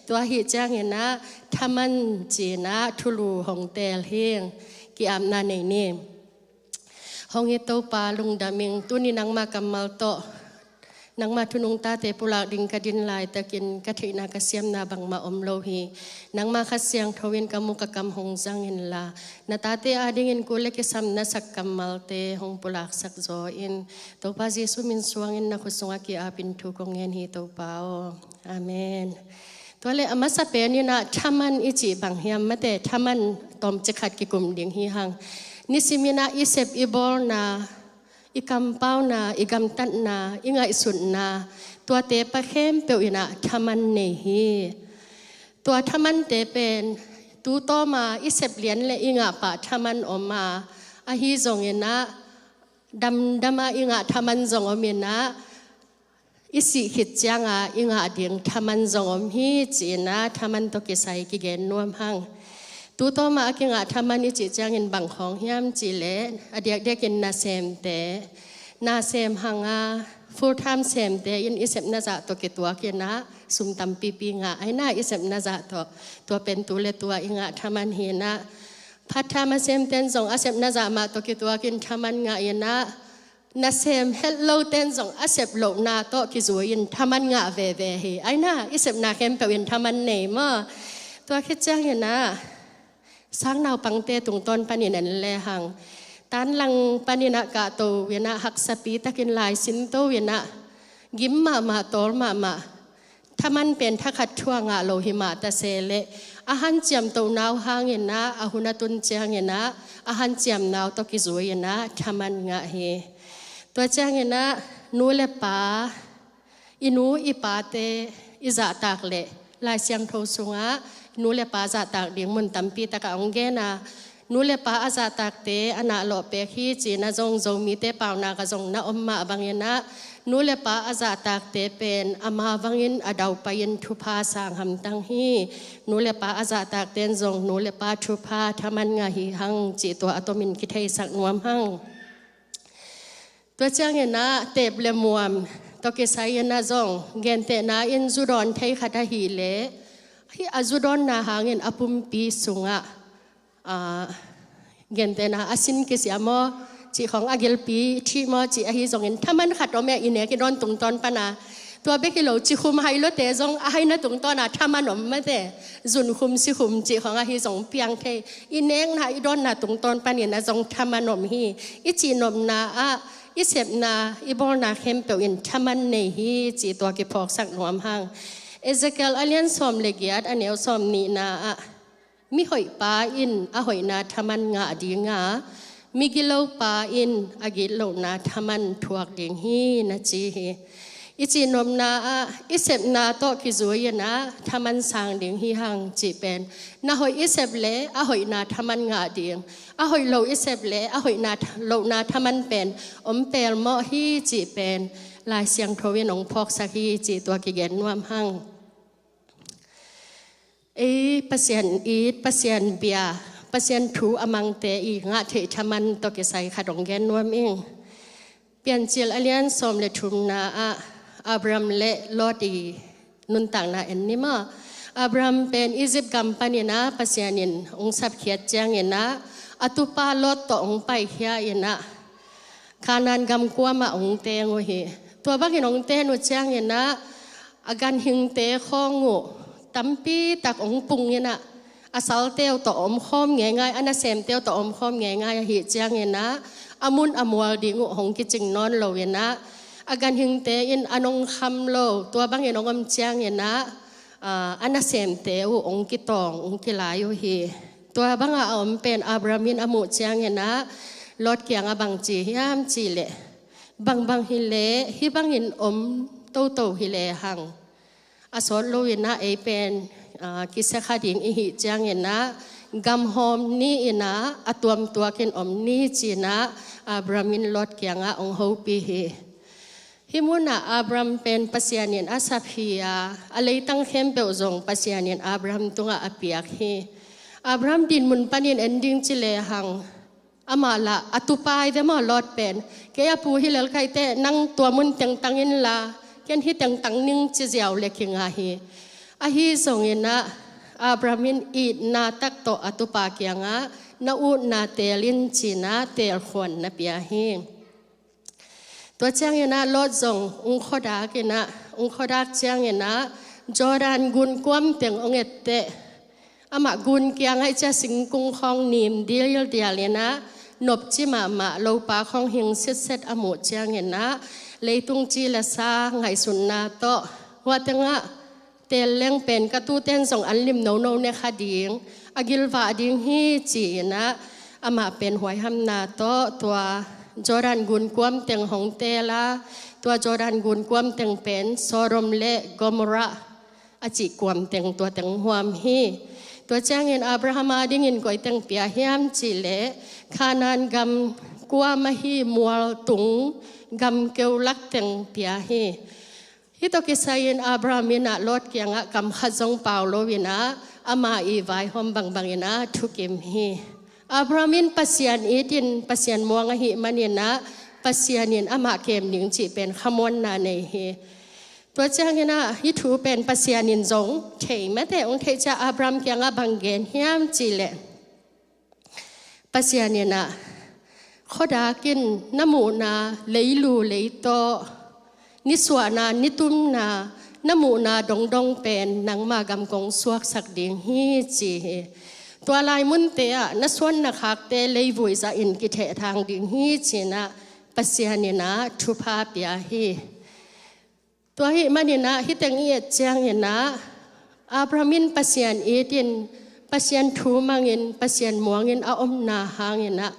ตัวฮีเจียงเห็นนะถ้ามันจีนะทุลูหงเตลเฮียงกีอำนาในนี่หงเอโตปาลุงดามิงตุนี่นังมากำมัลโตนังมาทุนุงตาเตปุลาดิงกดินลายตะกินกะทินากะเสียมนาบังมาอมโลหีนังมาคัสเสียงทวินกะมุกะกำหงจังอินลานาตาเตอาดิงอินกุเลกิสัมนาสักกัมมัลเตหงปุลากสักโซอินโตปาเยซูมินสวงอินนักสุงอากิอาปินทุกงเงินฮีโตปาโออาเมนตัวเลอมาสเปนี่นะทามันอิจิบังเฮียมมะเตทามันตอมจิขัดกิกุมดิงฮีหังนิสิมินาอิเซบอิบอลนาอีกำเป้านาอีกำตันนาอีไงสุนนาตัวเตปะเข้มเปียวอินะทามันเนฮีตัวทามันเตเป็นตูโตมาอีเสบเหรียญและอีงะปะทามันออกมาอาฮีจงอินะดำมาอีงะทามันจงอมินะอิสิขิดจังอ่ะอีงะเดียงทามันจงอมฮีจีนะทามันตกิไซกิเกนนวมหังตูโตมากิงะทามันอิจิจังอินบังของเฮียมจีเลอเดียกเดียกินนาเซมเตนาเซมหังอาฟูลไทม์เซมเตอินอิเซบนาจะตัวกิตัวกินะสุมตัมปีปีงะไอน่าอิเซบนาจะตัวเป็นตัวเลตัวอิงะทามันเฮนะพัฒนามาเซมเตนส่งอาเซบนาจะมาตัวกิตัวกินทามันงะอินะนาเซมเฮลโลเตนส่งอาเซบโลนาโตกิจวินทามันงะเวเวเฮไอน่าอิเซบนาเข้มเปวินทามันเนมตัวคิดจังเฮนะสร้างนาวปังเตตุงต้นปานินันเลหังตันลังปานินักะโตเวนะหักสปีตะกินลายสินโตเวนะยิ้มมาโตลมาถ้ามันเป็นทักขัดช่วงโลหิมาตะเซเลอาหารเจียมโตนาวหางเงินนะอาหุนตุนเจียงเงินนะอาหารเจียมนาวตกิจวยนะถ้ามันงะเฮตัวเจียงเงินนะนูเลปาอินูอิปาเตอิจาตากเลลายเสียงโทสุงะนูเลปาจะตากเดียงมุนตัมปีตะกะองเกนานูเลปาอาจะตากเตอนาโลเปขีจีนาจงมีเตเปานากะจงนาอมมาบังเยนะนูเลปาอาจะตากเตเป็นอามาบังยินอดาวไปยินทุพาสางหำตังฮีนูเลปาอาจะตากเตนจงนูเลปาทุพาทามันงาฮีหังจีตัวอตมินกิเทสักนวมหังตัวเจ้าเงนะเตบเลมวมตกิสายนะจงเกนเตนาอินจุดอนไทยขัดฮีเลฮีอาจุดอนนาหางินอปุมปีสุงะเงินเตนะอาสินกิสยามอจีของอาเกลปีที่มอจีอาฮิจงอินถ้ามันขัดออกมาอินเนกิดอนตุงตอนปนาตัวเบกิโลจีคุมไฮโลเตจงอาฮินะตุงตอนน่ะถ้ามันออกมาเตจุนคุมสิคุมจีของอาฮิจงเปียงเทอินเนงนะอิดอนน่ะตุงตอนปานี่นะจงถ้ามันอมฮีอิจีนมนาอิเสบนาอิบอลนาเข้มเปียวอินถ้ามันเนฮีจีตัวกิพอกสักหนวมหังเอเซเกลอเลียนสอมเลกียดอันเอวสอมนีนามีหอยปาอินหอยนาทามันงาดีงามีกิโลปาอินอากิโลนาทามันถวกดิงฮีนะจีอิจีนมนาอิเสบนาโตกิจวยนะทามันสางดิงฮีหังจีเป็นนาหอยอิเสบเลหอยนาทามันงาดีงหอยโลอิเสบเลหอยนาโลนาทามันเป็นอมเปลมอฮีจีเป็นลายเสียงโทวินองพอกสักฮีจีตัวกิเกนนวมหังปัสยันอีดปัสยันเบียปัสยันถูอมังเตอีงะเททามันตกิไซขัดองเกนนวมอิงเปลี่ยนจิลอเลียนสมเลทุมนาอับรามเลลอดีนุนต่างนาเอ็นนิมาอับรามเป็นอียิปต์กัมปานีนะปัสยันินองสับเขียดจังเอ็นนะอตุปาลอตตองไปเขียเอ็นนะขานานกำกัวมาองเตงโอเฮตัวบักหินองเตนุจังเอ็นนะอาการหิงเตข้องงูตั้มปีตักองปุงเนี่ยนะอาศัลเตียวต่อมข้อมง่ายๆอันนั้นเซมเตียวต่อมข้อมง่ายๆหิจางเนี่ยนะอามุนอมัวดิงูหงกิจิงนอนโลเวนะอาการหิงเตอินอนงคำโลตัวบางอย่างองอมจางเนี่ยนะ อันนั้นเสมเตวองกิตององกิลายุฮีตัวบังอาอมเป็นอับรามินอมุเจียงเห็นนะลดเกียงอบังจียามจีเลบังฮิเลฮิบังหินอมโตฮิเลหังอาสอนโลวินะเป็นกิสขาดิ่งอิหิเจียงเห็นนะกำหอมนี่อินะอตัวมตัวกินอมนี่จีนะอับรามินลดเกียงองฮูปีฮีฮิมุนะอับรามเป็นปัสยานินอาซาพิยาอะไรตั้งเข้มเปวงปัสยานินอับรามตุงอาเปียกฮีอับรามดินมุนปนินเอนดิ้งจิเลหังอามาละอตุปายเดมาลอดเป็นแกยปูฮิเลลไคเตนั่งตัวมุนเต็งตังอินละแกนฮิเต็งตังนิ่งจิเจียวเล็กงาฮีอาฮีส่งอินะอับรามินอีนาตักโตอตุปาเกียงะนาอูนาเตลินจีนาเตลขวนนาเปียฮีตัวเจ้าเงินะลดส่งองค์ขดากินะองค์ขดาเจ้าเงินะจอรันกุนความเตียงองเอตเตอามากุนเกียงให้เจ้าสิงกุงของนิมเดียลเลยนะนบจิมาโลปาของหิงเสร็จอมุเจ้าเงินะเลยตุงจีละซาไงสุนนาโตว่าแต่งะเตลเล้งเป็นกระตู้เต้นส่งอันลิมโนเนคดิงอากิลวาดิงฮีจีนะอามาเป็นหวยหำนาโตตัวจอรันกุนความเต็งของเตลาตัวจอรันกุนความเต็งเป็นโซรมเลกอมระอจิความเต็งตัวเต็งหวมฮีตัวเจ้าเงินอับราฮัมดิ้งเงินก่อยเต็งเปียเฮียมจิเลขานานกำกัวมฮีมัวตุงกำเกวลักเต็งเปียฮีฮิตกิสายินอับรามินะลดเกียงกำขจงเปาโลวินะอามาอีไวหอมบังอินะทุกิมฮีอับรามินปัสยานอีดินปัสยานมัวงหิมันเนนะปัสยานินอามาเกมหนิงจีเป็นขมวนนาในเฮตัวเจ้าเงนะฮิทูเป็นปัสยานินจงเทแม้แต่องค์เทจะอับรามเกียงบังเกนเฮียมจีเลปัสยานินะขดากินน้ำมูนาเลยลูเลยโตนิสวานานิตุมนาน้ำมูนาดงเป็นนางมากำกงสวกสักดิ่งฮีจีตัวลายมุนเตะนัสวนนักหักเตะเลยวุยจะอินกิเททางดิ่งฮีจีนะปัสยานินะทุพาเปียฮีตัวฮีมันนินะฮิตังเอียเจียงนินะอับรามินปัสยานอีดินปัสยานทูมังอินปัสยานมัวงินอาอมนาหางนินะ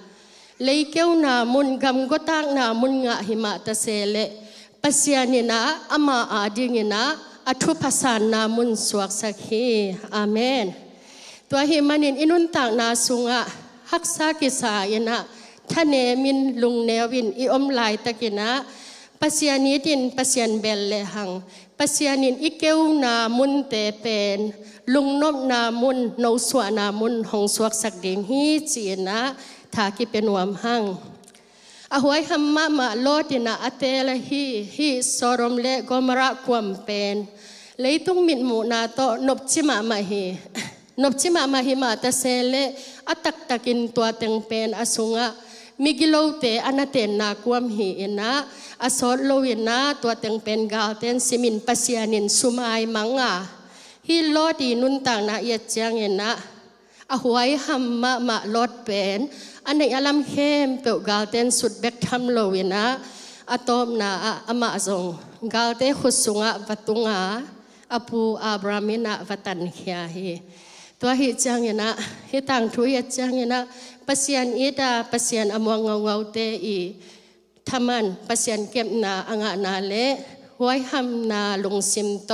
เลยเกี่ยวนามุนกำก็ตักนามุนงะหิมะตะเสเลปัสยานินะอามาอาดิงินะอทุภาษานามุนสวกสักฮีอาเมนตัวหิมันินอินุนต่างนาสุงะฮักษากิสายนะท่านเนมินลุงเนวินอิอมลายตะกินะปัสยานิดินปัสยานเบลเลหังปัสยานินอิเกวนามุนเตเป็นลุงนบนามุนโนสวนามุนหงสวกสักดิ่งฮีจีนะทากิเป็นวมหังอหวยหัมมาโลดินะอเตลฮีสรมเลกมระความเป็นเลยตุงมินมูนาโตนบจิมาฮีนบจิมาฮีมาตะเซเลอตักตะกินตัวเต็งเป็นอสุงะมิกิโลเตอนาเตนนาความฮีนะอสอดโลวินะตัวเต็งเป็นกาเตนซิมินปัสยานินสุมายมังะฮีโลดีนุนต่างนาเอียจังนะอหวยหัมมาโลดเป็นอันในอลัมเข้มเปิลกาเตนสุดเบกทำโลวินะอะตอมนาอามาซงกาเตขุสุงะวัตุงะอปูอับรามินะวัตันเขียฮีตัวฮิจังนะฮิตังทุยจังนะปัสยันอีดาปัสยันอมวงเงาเตอีทามันปัสยันเก็บนาอ่างนาเลหวยหัมนาลงซิมโต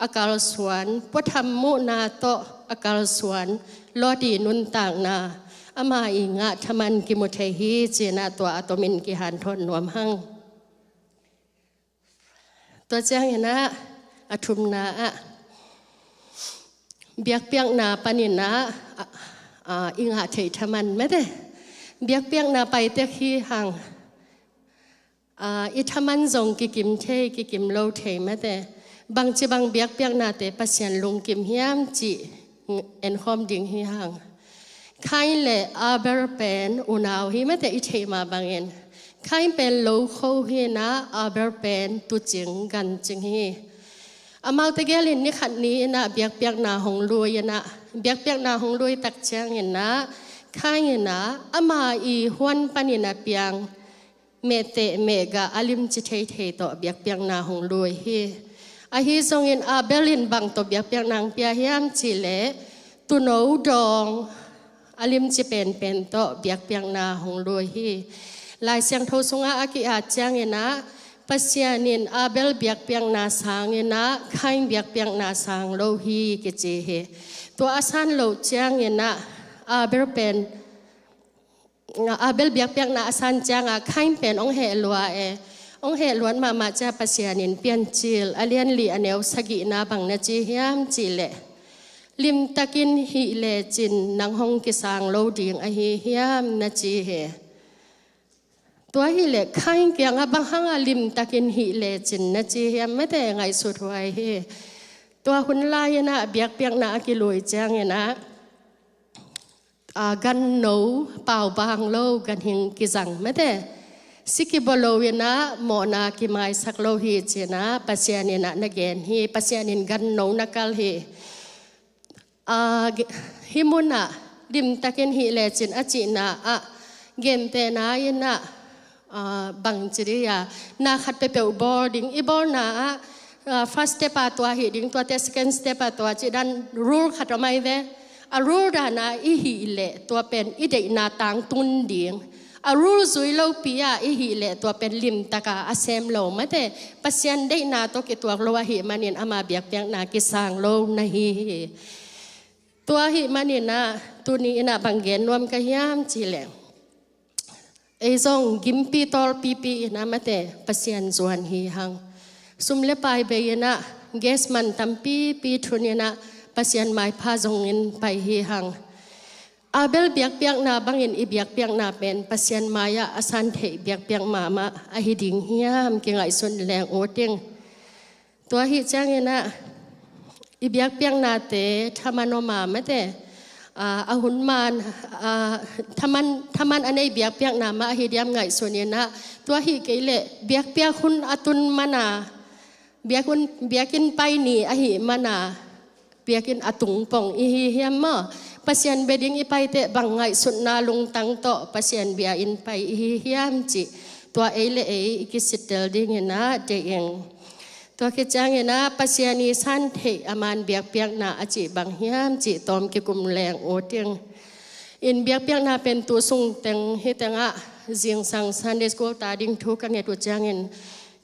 อากาลสวนปทำมุนาโตอากาลสวนลอดีนุนต่างนาอามาอิงะทามันกิมุเทฮีเจนาตัวอตมินกิหันทนนวมหังตัวเจ้านะอทุมนาเบียกเปียกนาปนินะอิงหาเททมันไม่ได้เบียกเปียกนาไปเตขี้หังอิทมันจงกิกิมเทกิกิมโลเทไม่ได้บางจีบางเบียกเปียกนาเตปัสยันลุงกิมเฮียมจีเอ็นคอมดิ่งฮีหังใครเล่อาเบอร์เป็นอุณาวฮีไม่ได้อิเทมาบางเอ็นใครเป็นโลโคฮีนะอาเบอร์เป็นตุจิงกันจิงฮีอามาตะเกลินนี่ขัดนี้นะเบียกเปียกนาหงรวยนะเบียกเปียกนาหงรวยตักเชียงเห็นนะข้าเห็นนะอามาอีฮวนปนินะเปียงเมเตเมกาอลิมจิเทเทต่อเบียกเปียกนาหงรวยเฮ hi zongin Abelin bang to biak piak nang pia hiam chi le tu no dong alim chi pen to biak piak na hong loi hi lai siang tho sunga aki a chang ina pasianin Abel biak piak na sang ina khain biak piak na sang lo hi ke che he to asan lo chang ina Abel pen Abel biak piak na asan chang a khain pen ong he lua ong he luan ma cha pasianin pian chil alian li aneu sagi na bang na chi hiam chi le lim takin hi le chin nang hong ki sang lo ding a hi hiam na chi heตัวhi le khain kyang a bang hanga lim takin hi le chin na chi hiam me te ngai su thwai heตัวhun la yana biak piak na ki loi chang yana gan no pau bang lo gan hing ki jang me te sikiboloina mo na ki mai saklo hi chena pasianina na gen hi pasianin gan no nakal hi himuna dim takin hi le chin achi na a gen te na ina bang chiriya na khat pe pe boarding i bor na first step atwa hi ding to te second step atwa chi dan rule khat mai ve a rule da na i hi le to pen i de na tang tun ding a rule zui lo pia i hi le to pen lim taka asem lo ma te pasian de na to ki tuak lo hi manin ama biak piang na ki sang lo na hiตัวหิมันนี่นะตัวนี้นะบางเกนรวมกันยามจีแหลงไอ้ซองกิมปีตอลปีนะมาแต่ปัสยันส่วนฮีหังสุมเลปายเบยนะเกสมันตั้มปีทุนนะปัสยันไม้พาจงอินไปฮีหังอาเบลเบียกเปียกนาบางอินอีเบียกเปียกนาเป็นปัสยันมายาอาสันเทเบียกเปียกมาอหิดิงเฮียมเก่งไอส่วนแรงโอเต็งตัวหิจังเงินะอีเบียกเปียงนาเตทามันอมาไม่แต่อาหุนมันทามันอันนี้เบียกเปียงนามาฮิเดียมไงส่วนนี้นะตัวฮิเกลเบียกเปียกคุณอตุนมานาเบียกินไปนี่อหิมานาเบียกินอตุงปองอีเฮียมมาปัสยันเบดิงอีไปเตะบังไงสุดนาลุงตังโตปัสยันเบียอินไปอีเฮียมจิตัวเอเลอีกิสิเตลดิ้งนะเจงตัวคิดจังนะปัสยานีสันเทอามันเบียกเปียกนาอจิบางเฮียมจิตอมกิกุมแรงโอเตียงอินเบียกเปียกนาเป็นตัวทรงเต็งเฮตังะเจียงสังสันเดสโกตาดิ่งทุกันเงตัวจังเงิน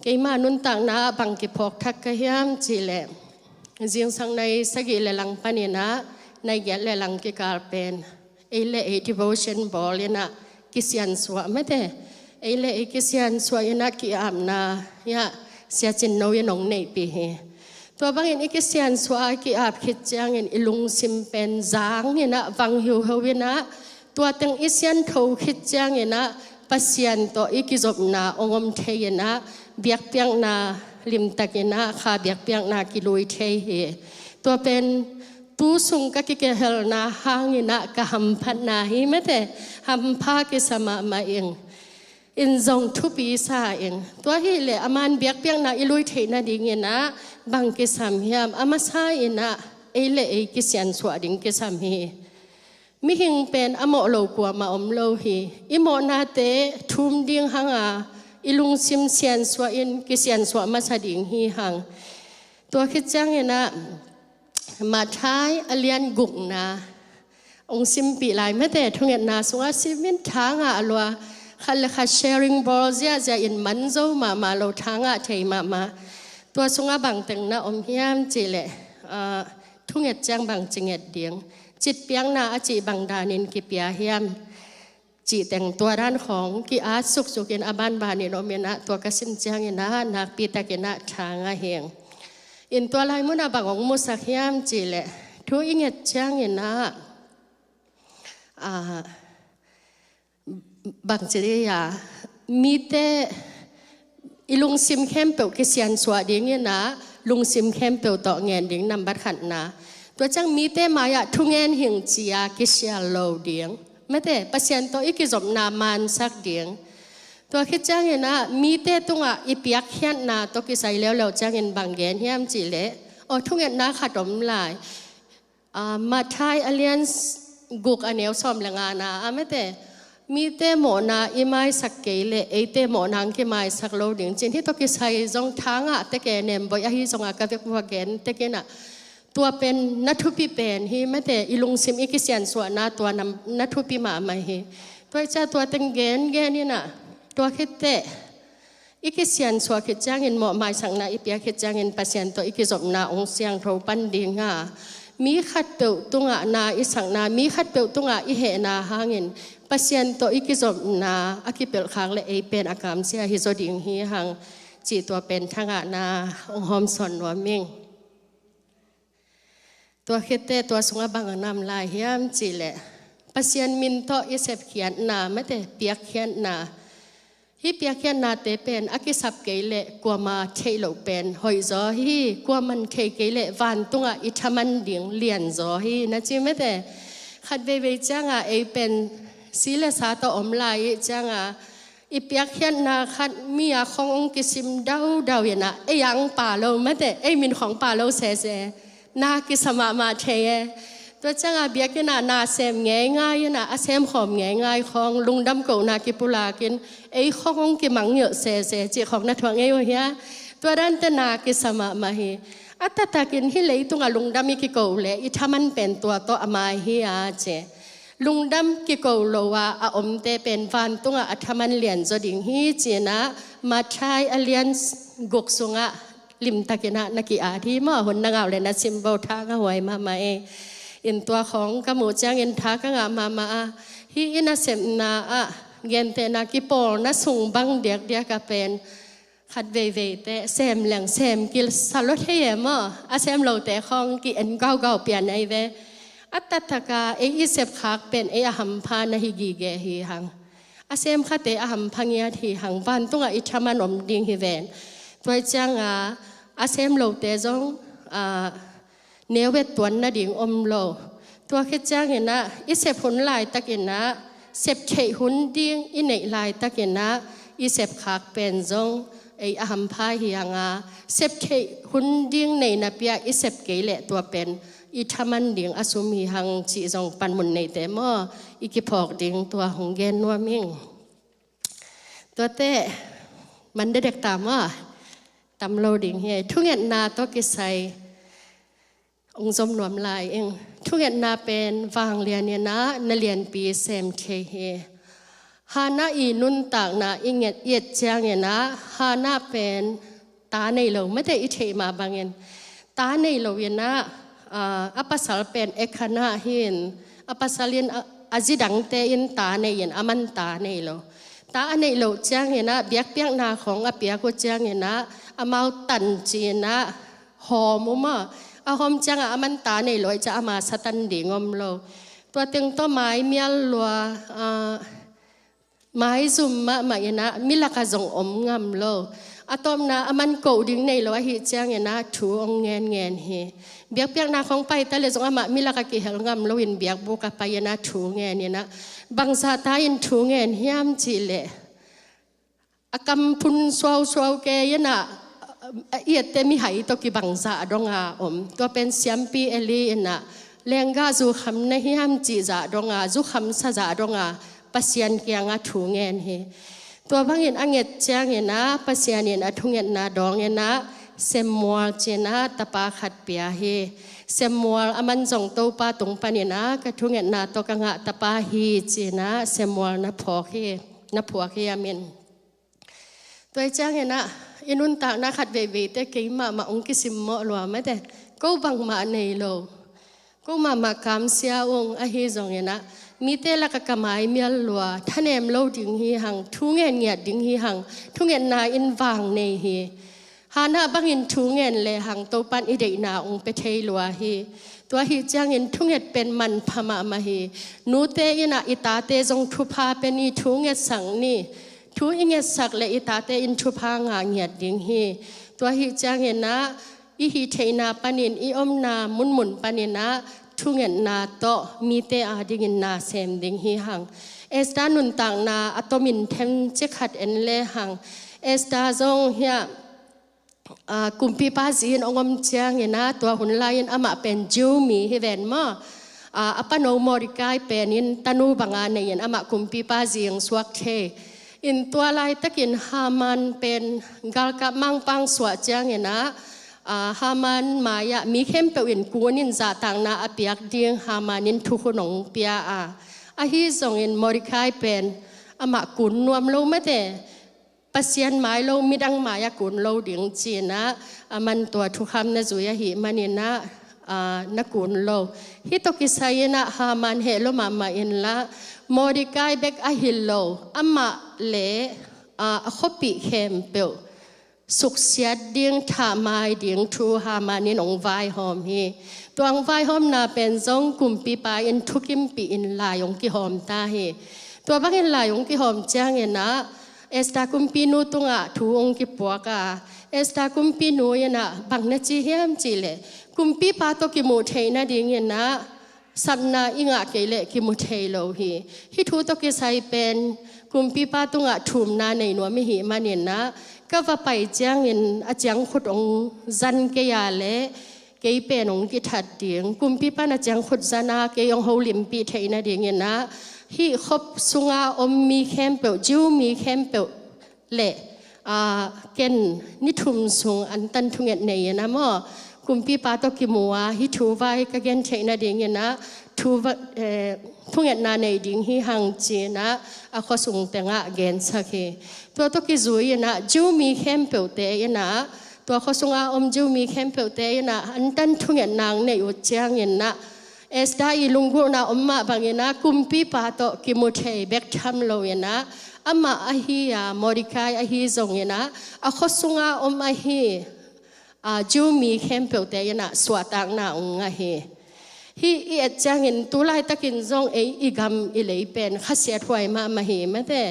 เกี่ยมานุนต่างนาบางกิพอกทักกะเฮียมจิแหลเจียงสังในสกิเลลังปานินะในแกเลลังกิกาลเป็นเอเลเอดิโวชันบอลนะกิเซียนสวะไม่แต่เอเลเอกิเซียนสวะยนะกิอามนายะเสียจินโนยนงในปีเฮตัวบางอย่างอีกเสียนสวากีอาบคิดจังอินอิลุงซิมเป็นจางเนี่ยนะวังหิวเฮวินะตัวตั้งอีเสียนทูคิดจังเนี่ยนะปัสยันตัวอีกิจบนาองมเทยนะเบียกเปียงนาลิมตะกินะขาเบียกเปียงนากิลุยเทยตัวเป็นตูสุงกะกิเกเฮลนาหางเนี่ยนะกะหัมพันนาฮิไม่แต่หัมพากิสมามาเองอินจงทุปีสาเองตัวฮิเลอามันเบียกเปียงนาอิลุยเทนาดิ่งนะบางกิสามเฮียมอามาสาอินะเอเลเอกิเซียนสวดิ่งกิสามฮีมิหิงเป็นอโมโลกัวมาอมโลฮีอิโมนาเตทุมดิ่งหังอาอิลุงซิมเซียนสวอินกิเซียนสวมาสาดิ่งฮีหังตัวคิดจังนะมาท้ายอเลียนกุกนาองซิมปีลายไม่แต่ทุกเงินนาสวาซิมินทางอาลัวขันเลขา sharing ball จะอินมันโจมาเราทางเทมาตัวสงบางตึงนะอมเฮียมจีเลทุกเงจังบางจิงเงเดียงจิตเปียงนาจีบางดานินกิเปียเฮียมจีแต่งตัวด้านของกิอาสุกกินอาบันบานิโนเมนะตัวกสินจังเนะนักปีตะกินะทางเฮียงอินตัวลายมุนาบางของมุสักเฮียมจีเลทุกเงจังนะบางจีเรียมีแต่ลุงซิมเข้มเปิลกิเซียนสวัสดีเนี่ยนะลุงซิมเข้มเปิลต่อเงินดิ่งนำบัตรขันนะตัวจังมีแต่มายะทุเงินหิงจียากิเซียนโลดิ่งไม่แต่ปัสยันตัวอีกจบนามันสักดิ่งตัวคิดจังเนี่ยนะมีแต่ตัวอีเปียกเขียนนาตัวกิใส่แล้วจังเงินบางเงินเฮียมจีเล่โอ้ทุเงินนะขัดดมลายมาไทยอเลียนกุกอันเนียวซ้อมแรงงานนะไม่แต่ มีเตหมอนาอีไม้สักเกลเอเตหมอนางกิไม้สักโลดิ่งจินที่ตกิใส่จงทางอ่ะแต่แกเนมบ่อยฮีจงอากาศว่าแกนแต่แกน่ะตัวเป็นนัทธุปีเป็นฮีไม่แต่อีลุงซิมอีกิเซียนส่วนนาตัวนำนัทธุปีมาไม่ฮีตัวเจ้าตัวตึงแกนนี่น่ะตัวคิดเตอีกิเซียนส่วนคิดจ้างเงินหมอไม้สังนาอีเปียคิดจ้างเงินปัสยันตัวอีกิจบนาองเสียงโทปันดีง่ามีขัดเปิลตุงอ่ะนาอีสังนามีขัดเปิลตุงอ่ะอีเหนาหาเงินปัสยันตัวอีกิจบนาอากิเปิลค้างและเอเป็นอากามเสียฮิโซดิ่งฮีหังจีตัวเป็นทางอ่ะนาองหอมสอนว่ามิงตัวคิดเตตัวสงบังนำลายเฮียมจีแหละปัสยันมินโตอีเสพเขียนนาไม่แต่เปียกเขียนนาฮีเปียกเขียนนาเตเป็นอากิสับเกลกว่ามาเทโลเป็นหอยจอฮีกว่ามันเทเกลวันตุงอ่ะอิทมันดิ่งเลียนจอฮีนะจีไม่แต่ขัดเวจังอ่ะเอเป็นศิลสาตอมลายจังอ่ะอีเปียกเขียนนาขัดมีอาขององกิสิมดาวเยนะเอยังป่าโลไม่แต่เอมินของป่าโลเสนากิสมามาเทตัวจังอาเบียกินานาเซมง่ายนะอาเซมหอมง่ายของลุงดำเก่านากิปุลากินไอของกิมังเยอะเสจีของนัทวังเอวเฮียตัวด้านตนากิสมามาเฮอัตตากินฮิเลยตุงลุงดำมีกิเก่าเลยอิทามันเป็นตัวโตอามาเฮียเจลุงดำกิเก่าโลวาอาอมเตเป็นฟันตุงอัทมันเลียนจดิ่งฮีเจนะมาใช้อเลียนกุกสุงะลิมตะกินะนักอาที่มาหุ่นนางเอาเลยนะซิมโบทากหวยมาเออินตัวของกมูจังอินทากงามาฮีอินาเซมนาอะเกนเตนากิโปนะสุงบังเดียกกับเป็นขัดเวเตเซมเหลืองเซมกิลสลดเฮียมอาเซมโลเตของกิเอ็นเก่าเปลี่ยนไอเวอัตตะกาเออิเซบคักเป็นเอหัมพานะฮิกีเกฮีหังอาเซมขัดเตอหัมพังยาทีหังวันตุงอิชามานอมดิงฮิเวนตัวจังอาเซมโลเตจงเนวเวตวนนาดิ่งอมโลตัวคิดจังเห็นนะอิเสพหุนลายตะกินนะเสพเฉยหุนดิ่งอินในลายตะกินนะอิเสพขากเป็นจงไออาหัมพาเฮียงาเสพเฉยหุนดิ่งในนับยาอิเสพเกลตัวเป็นอิทามันดิ่งอสุมีหังจีจงปันมุนในเตมออิกิพอกดิ่งตัวหงเกนนัวมิงตัวเตมันได้เด็กตามว่าตำโลดิ่งเฮียทุกอย่างนาตกิใส่องค์สมนวมลายเองทุกอย่างนาเป็นวางเรียนเนี่ยนะนเรียนปีเซมเทเฮฮานาอีนุนต่างนาอิงเอียดเจียงเนี่ยนะฮานาเป็นตาในโลไม่ได้อิเทมาบางเงินตาในโลเนี่ยนะอัปสาลเป็นเอกนาหินอัปสาลินอาจิดังเตอินตาในเย็นอามันตาในโลตาในโลเจียงเนี่ยนะเบียกเปียกนาของอเปียกุเจียงเนี่ยนะอามาตันจีนะหอมมาอาหอมจังอามันตาในลอยจะอามาสตันดีงอมโลตัวเต็งตัวไม้เมียลัวไม้ซุ่มมาใหม่นะมิลกาจงอมงามโลอะตอมนะอามันโกดิ่งในลอยหิจังนะถูองเงินเฮเบียกเปียกนาของไปแต่เลยจงอามามิลกากิเฮลงามโลวินเบียกบุกไปนะถูเงินเนี่ยนะบางสาตาอินถูเงินเฮียมจีเลอากำพุนสวาวแกยนะเอียดเตมีหายตกิบังซาดงอาอมตัวเป็นเสียมปีเอลีนะเลงกาจูคำในฮิฮัมจีจาดงอาจูคำซาจาดงอาปัสยันเกียงอาถูเงินเฮตัวบางเงินอังเงตเจียงเงินนะปัสยันเงินอาทุเงินนะดองเงินนะเซมมัวเจนะตะปาขัดเปียเฮเซมมัวอามันจงโตปาตรงปานินะกระทุเงินนะตกังะตะปาฮีเจนะเซมมัวนะพอเฮนะผัวเฮอามินตัวเจียงเงินนะอินุนตากนักขัดเววีแต่กี่มาองค์กิสิมมอลัวไม่แต่ก็บังมาในโลก็มากำเสียองค์อหิจงเงนะมีแต่ละกะกะไม้เมียลัวท่านเอ็มโลดิ่งฮีหังทุเงินเงียดดิ่งฮีหังทุเงินนาอินวางในฮีฮานาบังอินทุเงินเลยหังโตปันอิเดนาองค์ไปเทลัวฮีตัวฮีจังอินทุเงินเป็นมันพมามาฮีนูเตอินะอิตาเตจงทุพาเป็นอีทุเงินสังนี่ทุอิงเงสักเลอิตาเตอินทุพางาเงียดดิ่งฮีตัวฮีจังเงนะอีฮีเทนาปานินอีอมนามุนปานินะทุเงินนาโตมีเตอาดิ่งนาเซมดิ่งฮีหังเอสตานุนต่างนาอัตมินเทมเจขัดเอ็นเลหังเอสตาจงเฮียกุมปีปาจีนองมเจียงเงนะตัวหุ่นลายินอามาเป็นจิวมีฮิเวนมา อปโนมอริกายเป็นอินตนูบังอาในยันอามากุมปีปาเจียงสวักเทอินตัวลายตะกินฮามันเป็นกาลกับมังปังสวดจังเนะฮามันมายะมีเข้มเปวินกูนินจาตังนาอเปียกดิงฮามานินทุกคนงเปียอาฮิซงอินมอริกายเป็นอามากุนนวมโลไม่แต่ปัสยันหมายโลมีดังหมายกุนโลดิ่งจีนะมันตัวทุกคำนะจุยหิมันนี่นะนักกุนโลฮิตกิสายนะฮามันเฮโลมามาอินละมอริกายเบกอหิลโลอามาเลขบิเข้มเปวสุขเสียดิ่งทามายดิ่งทูฮามานินองไวหอมฮีตัวองไวหอมน่าเป็นจงกุมปีปาอินทุกิมปีอินลายองกิหอมตาฮีตัวบักอินลายองกิหอมจังเงินนะเอสตากุมปีนูตุงะทูองกิปัวกาเอสตากุมปีนูยนะบังนจีเฮียมจีเลกุมปีปาโตกิมูเทนะดิ่งเงินนะสับนาอิงะเกเลกิมุเทโลฮีฮิทูโตกิไซเป็นกุมปีปาตุงะทุมนาในนัวมิหิมันเนนะก็ว่าไปจังเงินอาจังขุดองจันเกียเลเกยเป็นองกิทัดเดียงกุมปีปานาจังขุดจันาเกยองโฮลิมปีเทนะเดียงเงินนะฮิคบสุงาอมมีเข้มเปลจิวมีเข้มเปลเละเกนนิทุมสุงอันตันทุงเงินในนะมอกุมปีปาโตกิมัวฮิทูไว้ก็เกนเทนะเดียงเงินนะทูทุงเงินนาในดิ่งฮิหังจีนะอข้อสุงแต่งะเกนสักเฮตัวตกิจุยนะจิวมีเข้มเปลเตยนะตัวข้อสุงาอมจิวมีเข้มเปลเตยนะอันตันทุงเงินนางในอุจจางเงินนะเอสได้ลุงกุนาอมมาบางเงินนะกุมปีปาโตกิมุเทเบกทำโลเงินนะอามาอหิยามอริกายอหิจงเงินนะอข้อสุงาอมอหิจิวมีเข้มเปลเตยนะสวดต่างนาองะเฮฮีอีจังเงินตุลายตะกินจงอีกำอีเลยเป็นขัดเสียถวยมาเฮไม่แต่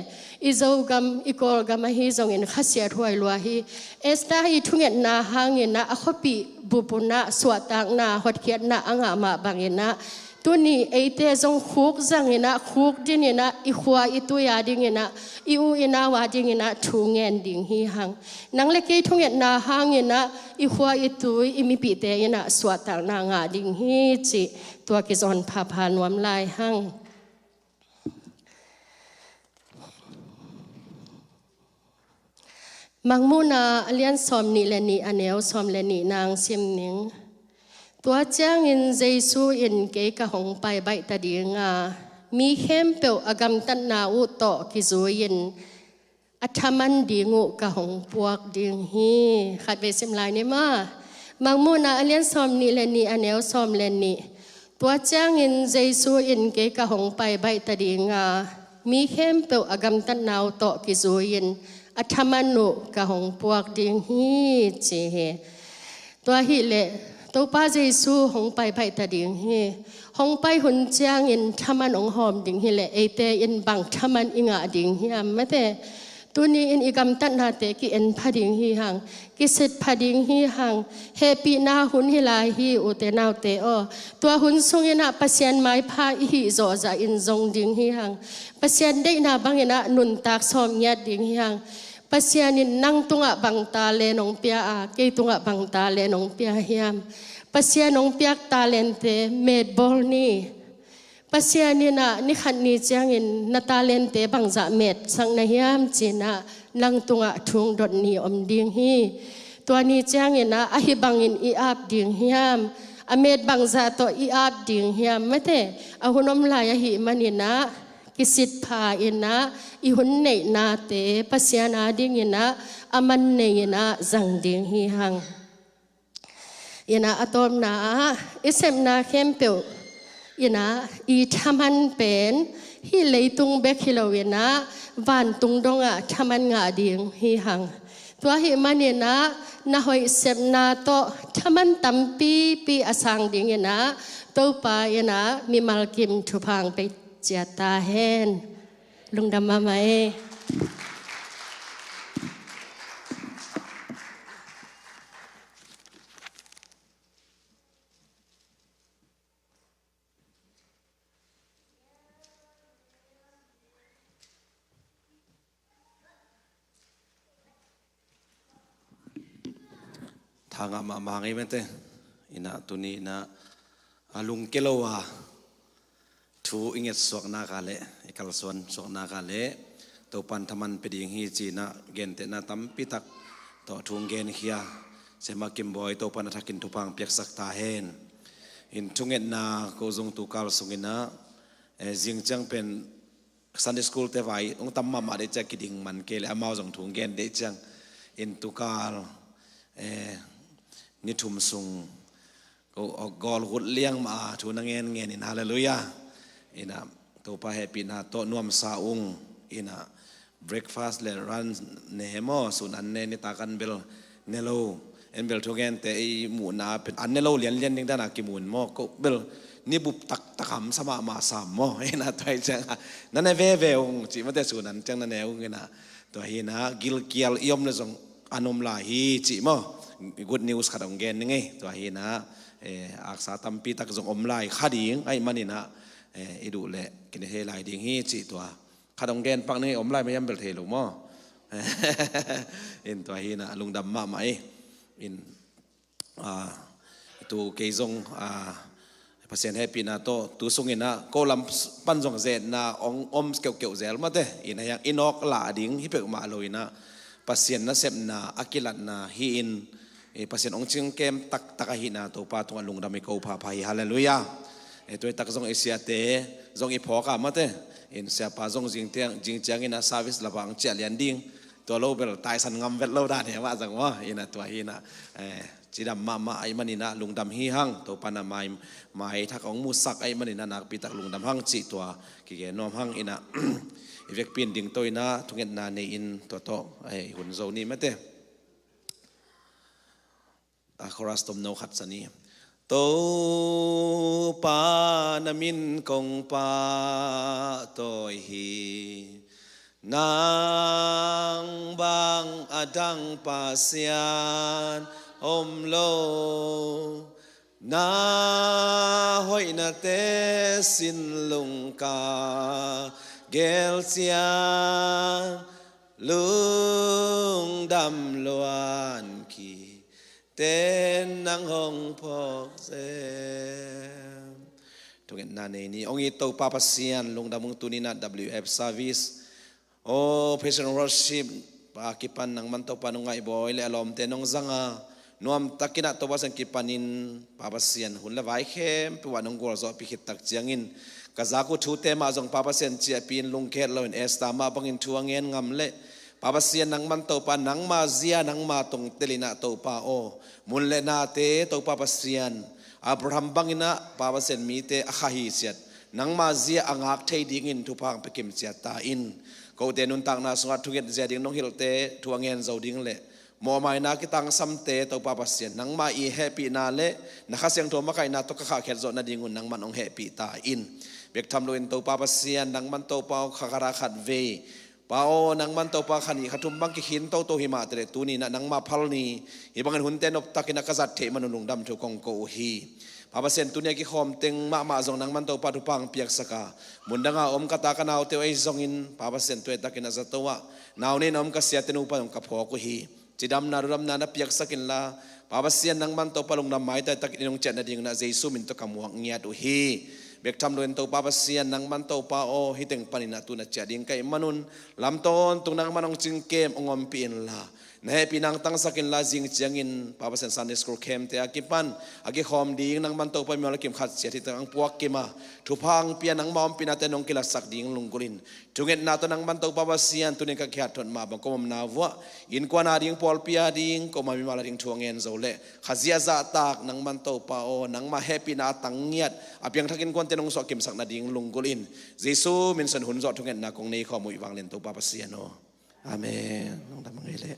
อีเจ้ากำอีกอลกำมาฮีจงเงินขัดเสียถวยลัวฮีเอสได้ทุงเงินนาหางเงินนะอข้อปีบุปนะสวดต่างนาหดเขียนนะอ่างมาบางเงินนะตัวนี้เตจงคุกจังเงินนะคุกดินเงินนะอีขวาอีตัวยาดิเงินนะอีอูอินาวาดิเงินนะทุงเงินดิ่งฮีหังนังเล็กทุงเงินนาหางเงินนะอีขวาอีตุยอีมีปีเตเงินนะสวดต่างนางาดิ่งฮีจิตัวกิจอนพาพานวมลายหังมังมูนาเลียนสอมนี่และนี่อันเอวสอมและนี่นางเสียมนิงตัวเจ้าอินเจสูอินเกกะหงไปใบตะดีงามีเข้มเปียวอากำตันนาอุโตกิจูอินอัฐมันดีงูกะหงปวกดิงฮีขัดเวสิมลายเนี่ยมามังมูนาเลียนสอมนี่และนี่อันเอวสอมและนี่ตัวเจ้าอินเจสูอินเกกะหงไปใบตะดีงามีเข้มเปียวอากำตันนาอุโตกิจูอินอัฐมันนุกะหงปวกดิงฮีเจตัวฮิเลตัวป้าเจสูหงไปไปตาดิ่งฮีหงไปหุ่นเจียงอินทมันองหอมดิ่งฮีเลเตอินบังทมันอิงะดิ่งฮีอัมไม่แต่ตัวนี้อินอีกำตันนาเตกิอินพดิ่งฮีหังกิสิทพดิ่งฮีหังเฮปีนาหุ่นฮิลาฮีอุเตนาวเตอตัวหุ่นทรงอินะปัสยันไม้พาฮีโจจะอินจงดิ่งฮีหังปัสยันได้นาบังอินะนุนตากสอมยัดดิ่งฮีหังปัสยานินนั่งตุงะบังตาเลนองเปียเกยตุงะบังตาเลนองเปียเฮียมปัสยานองเปียกตาเลนเตเมดบอลนี่ปัสยานินะนิขันนี่จังอินนาตาเลนเตบังจะเมดสังนาเฮียมจีนะนั่งตุงะทุงดดนี่อมดิ่งฮีตัวนี้จังอินนะอหิบังอินอีอาบดิ่งเฮียมอเมดบังจะโตอีอาบดิ่งเฮียมไม่แต่อหุนอมลายหิมันนี่นะกิสิทพาอินนะอีหุ่นเนนาเตปัสยานาดิ่งอินะอามันเนยนะจังดิ่งฮีหังอินะอะตอมนาอิเซมนาเข้มเปียวอินะอีทามันเป็นฮิเลยตุงเบกฮิโลเวนะวันตุงดงะทามันงาดิ่งฮีหังตัวหิมันอินะนาหอยเซมนาโตทามันตัมปีอสังดิ่งอินะตัวปาอินะมีมัลกิมทุพังไปเจียตาเฮนลุงดำมาไหมทางอามาไงมันเตอินะตุนีนะลุงเกลวา ทูอิงเงสวกนากาเลกัลส่วนสวกนากาเลตัวปันธมันเป็นอย่างฮีจีนะเกณฑ์เตนะตั้มปิตักต่อทุงเกณฑ์เฮียเสมากิมบอยตัวปันทักินทุพังเปียกสักตาเฮนอินทุงเงินนาโกจงตุกาลสุงินะจิงจังเป็นซันเดย์สคูลเทวายองตั้มมาเดจักกิดิงมันเกลอามาจงทุงเกณฑ์เดจังอินตุกาลนิทุมสุงก็กอลหุดเลี้ยงมาทุนเงินเงินอินฮาเลลูยาอินะตัวป้าแฮปปี้นะโตนวมซาอุงอินะbreakfast le run nehemo sunan ne ni takan bel nelo en bel thogen te mu na an nelo lian lian ning dana ki mun mo ko bel ni bup tak takam sama ma sam mo ena tai chang na ne ve ve ong chi ma te sunan chang na ne ong ena to hi na gil kial iom le jong anom la hi chi mo good news khadong gen nge to hi na aksa tampi tak jong om lai khading ai manina idu le kin he lai ding hi chi toข้าดองแกนปักนี่อมไล่ไม่ย้ำเบลเทลูกมั้งอินตัวฮีนะลุงดำมาไหมอินตัวเกยงภาษาเฮปีนะโตตัวส่งอินนะก็ลำปั้นส่งเซนนะอมเกี่ยวเกี่ยวเซลมาเตอินอย่างอินอกหลาดิ้งฮิเปกมาเลยนะภาษานะเซมนะอากิลัดนะฮีอินภาษาองจิงเกมตักตักฮีนะตัวป้าตัวลุงดำไม่กูพาพายฮาเลลูยาตัวตักส่งเอเชียเตส่งอีพอกามาเตอินเสียป้าจงจริงจังอินะ service ระบางเจียเลียนดิ้งตัวเราเป็นตายสันงำเวทเราได้เนี่ยว่าจังว่าอินะตัวอินะจีดำมาไอ้มันอินะลุงดำฮีหังตัวปานาไม่ทักของมูสักไอ้มันอินะนักปีตักลุงดำหังจีตัวกี่เกนอมหังอินะอีเวกปีนดิ้งตัวอินะทุกเงินนาในอินตัวโตไอ้หุ่นโซนี่ไม่เต้คอรัสตมโนขัดสันนี่โตปานามินกงปาโตฮีนางบางอดังปาเซียนอมโลนาหอยนาเตสินลุงกาเกลเซียนลุงดำลวนคีเต้นนังหงพอกเซมทุกอย่างนั้นนี่องค์ตัวป้าพัสยันลงดำมุงตุนินัด WF service โอ้เพชรworship ปากิปันนังมันตัวปานุงไงบ่อยเลยอารมณ์เต้นนงจังอ่ะนวมตักกินัดตัวภาษากิปันินป้าพัสยันหุ่นละไว้เข้มปวดนงกอลซอพิขิตตักเจียงินกะจากุทูเตมาจงป้าพัสยันเจียปีนลุงเคสเราเอสตามาบังอินทัวเงินงำเละป้าพัสยันนังมันตัวปานังมาเซียนังมาตรงเตลินะตัวป้าโอมุลเลนาเตตัวป้าพัสยันอับราฮัมบังอินะป้าพัสยันมีเตอคาฮิเซียนังมาเซียอังฮักเทดิ้งอินทุพังไปกิมเซียตาอินก็เดนุนตังนาสวัสดิ์ทุกเงินเสียดิ้งน้องฮิลเตทัวเงินเจ้าดิ้งเละมอไม่นาคิตังซัมเตตัวป้าพัสยันนังมาอีแฮปปี้นาเละนักเสียงโทมาไกนาตัวข้าเขตโซนาดิ้งุนนังมันองแฮปปี้ตาอินเบกทำโดยตัวป้าพัสยันนังมันตัวป้าขากราขัดเวป้าโอนังมันตัวป้าขันอีขัดทุมบังกิหินตัวหิมาเตะตัวนี้นังมาพัลนีอีบังเงินหุ่นเต้นอบตักินักษัตริย์เทมันลุงดำทุกกองโกฮีป้าพัสยันตัวนี้กิขอมเต็งมาจงนังมันตัวป้าทุปังเปียกสกามุนดังอาอมกตากนาวเตวไอจงอินป้าพัสยันตัวตักินักษัตริย์ว่านาวนี้น้อมกษัตริย์เตนุปังกับพอกุฮีจิดำนารุดำนาเปียกสกินลาป้าพัสยันนังมันตัวป้าลุงดำไม้แต่ตักินงเจนนาดิ่งนาเจสุมินตัวกำวงเงียดุฮีเบกทำโดยตัวป้าพัสยันนังมันตัวป้าโอฮิตึงปานินาตุนัจเจดิ่งไก่มนุนลำต้นตุนังมันองจิงเกมองอมปีนลาเนปีนังตั้งสกินลาจิงเจียงอินป้าพัสยันซันเดสโครเคมเตอากิปันอากิคอมดิ่งนังมันตัวป้ามีอะไรกิมขัดเสียที่ตั้งพวกกิมาทุพังเปียนังมอมปีนาเตนองกิลักสักดิ่งลุงกุลินจุงเอ็นนาตัวนังมันตัวป้าพัสยันตัวนี้ก็แค่ทนมาบังกอมนาวัวอินกวานาดิ่งพอลเปียดิ่งก็มามีมาลาดิ่งทวงเงินโซเล่ขจียาตากนังมันตัวป้าโอนังมาแฮปปี้นาตั้งเงียดอาเปียงทักินกวนเตนองสกิมสักนาดิ่งลุงกุลินเยซูมินสันหุนจอดทุงเงินนาคงนี้ข้อมูลวางเล่นตัวป้าพัสยันโออาเมนน้องดำมังเอเล่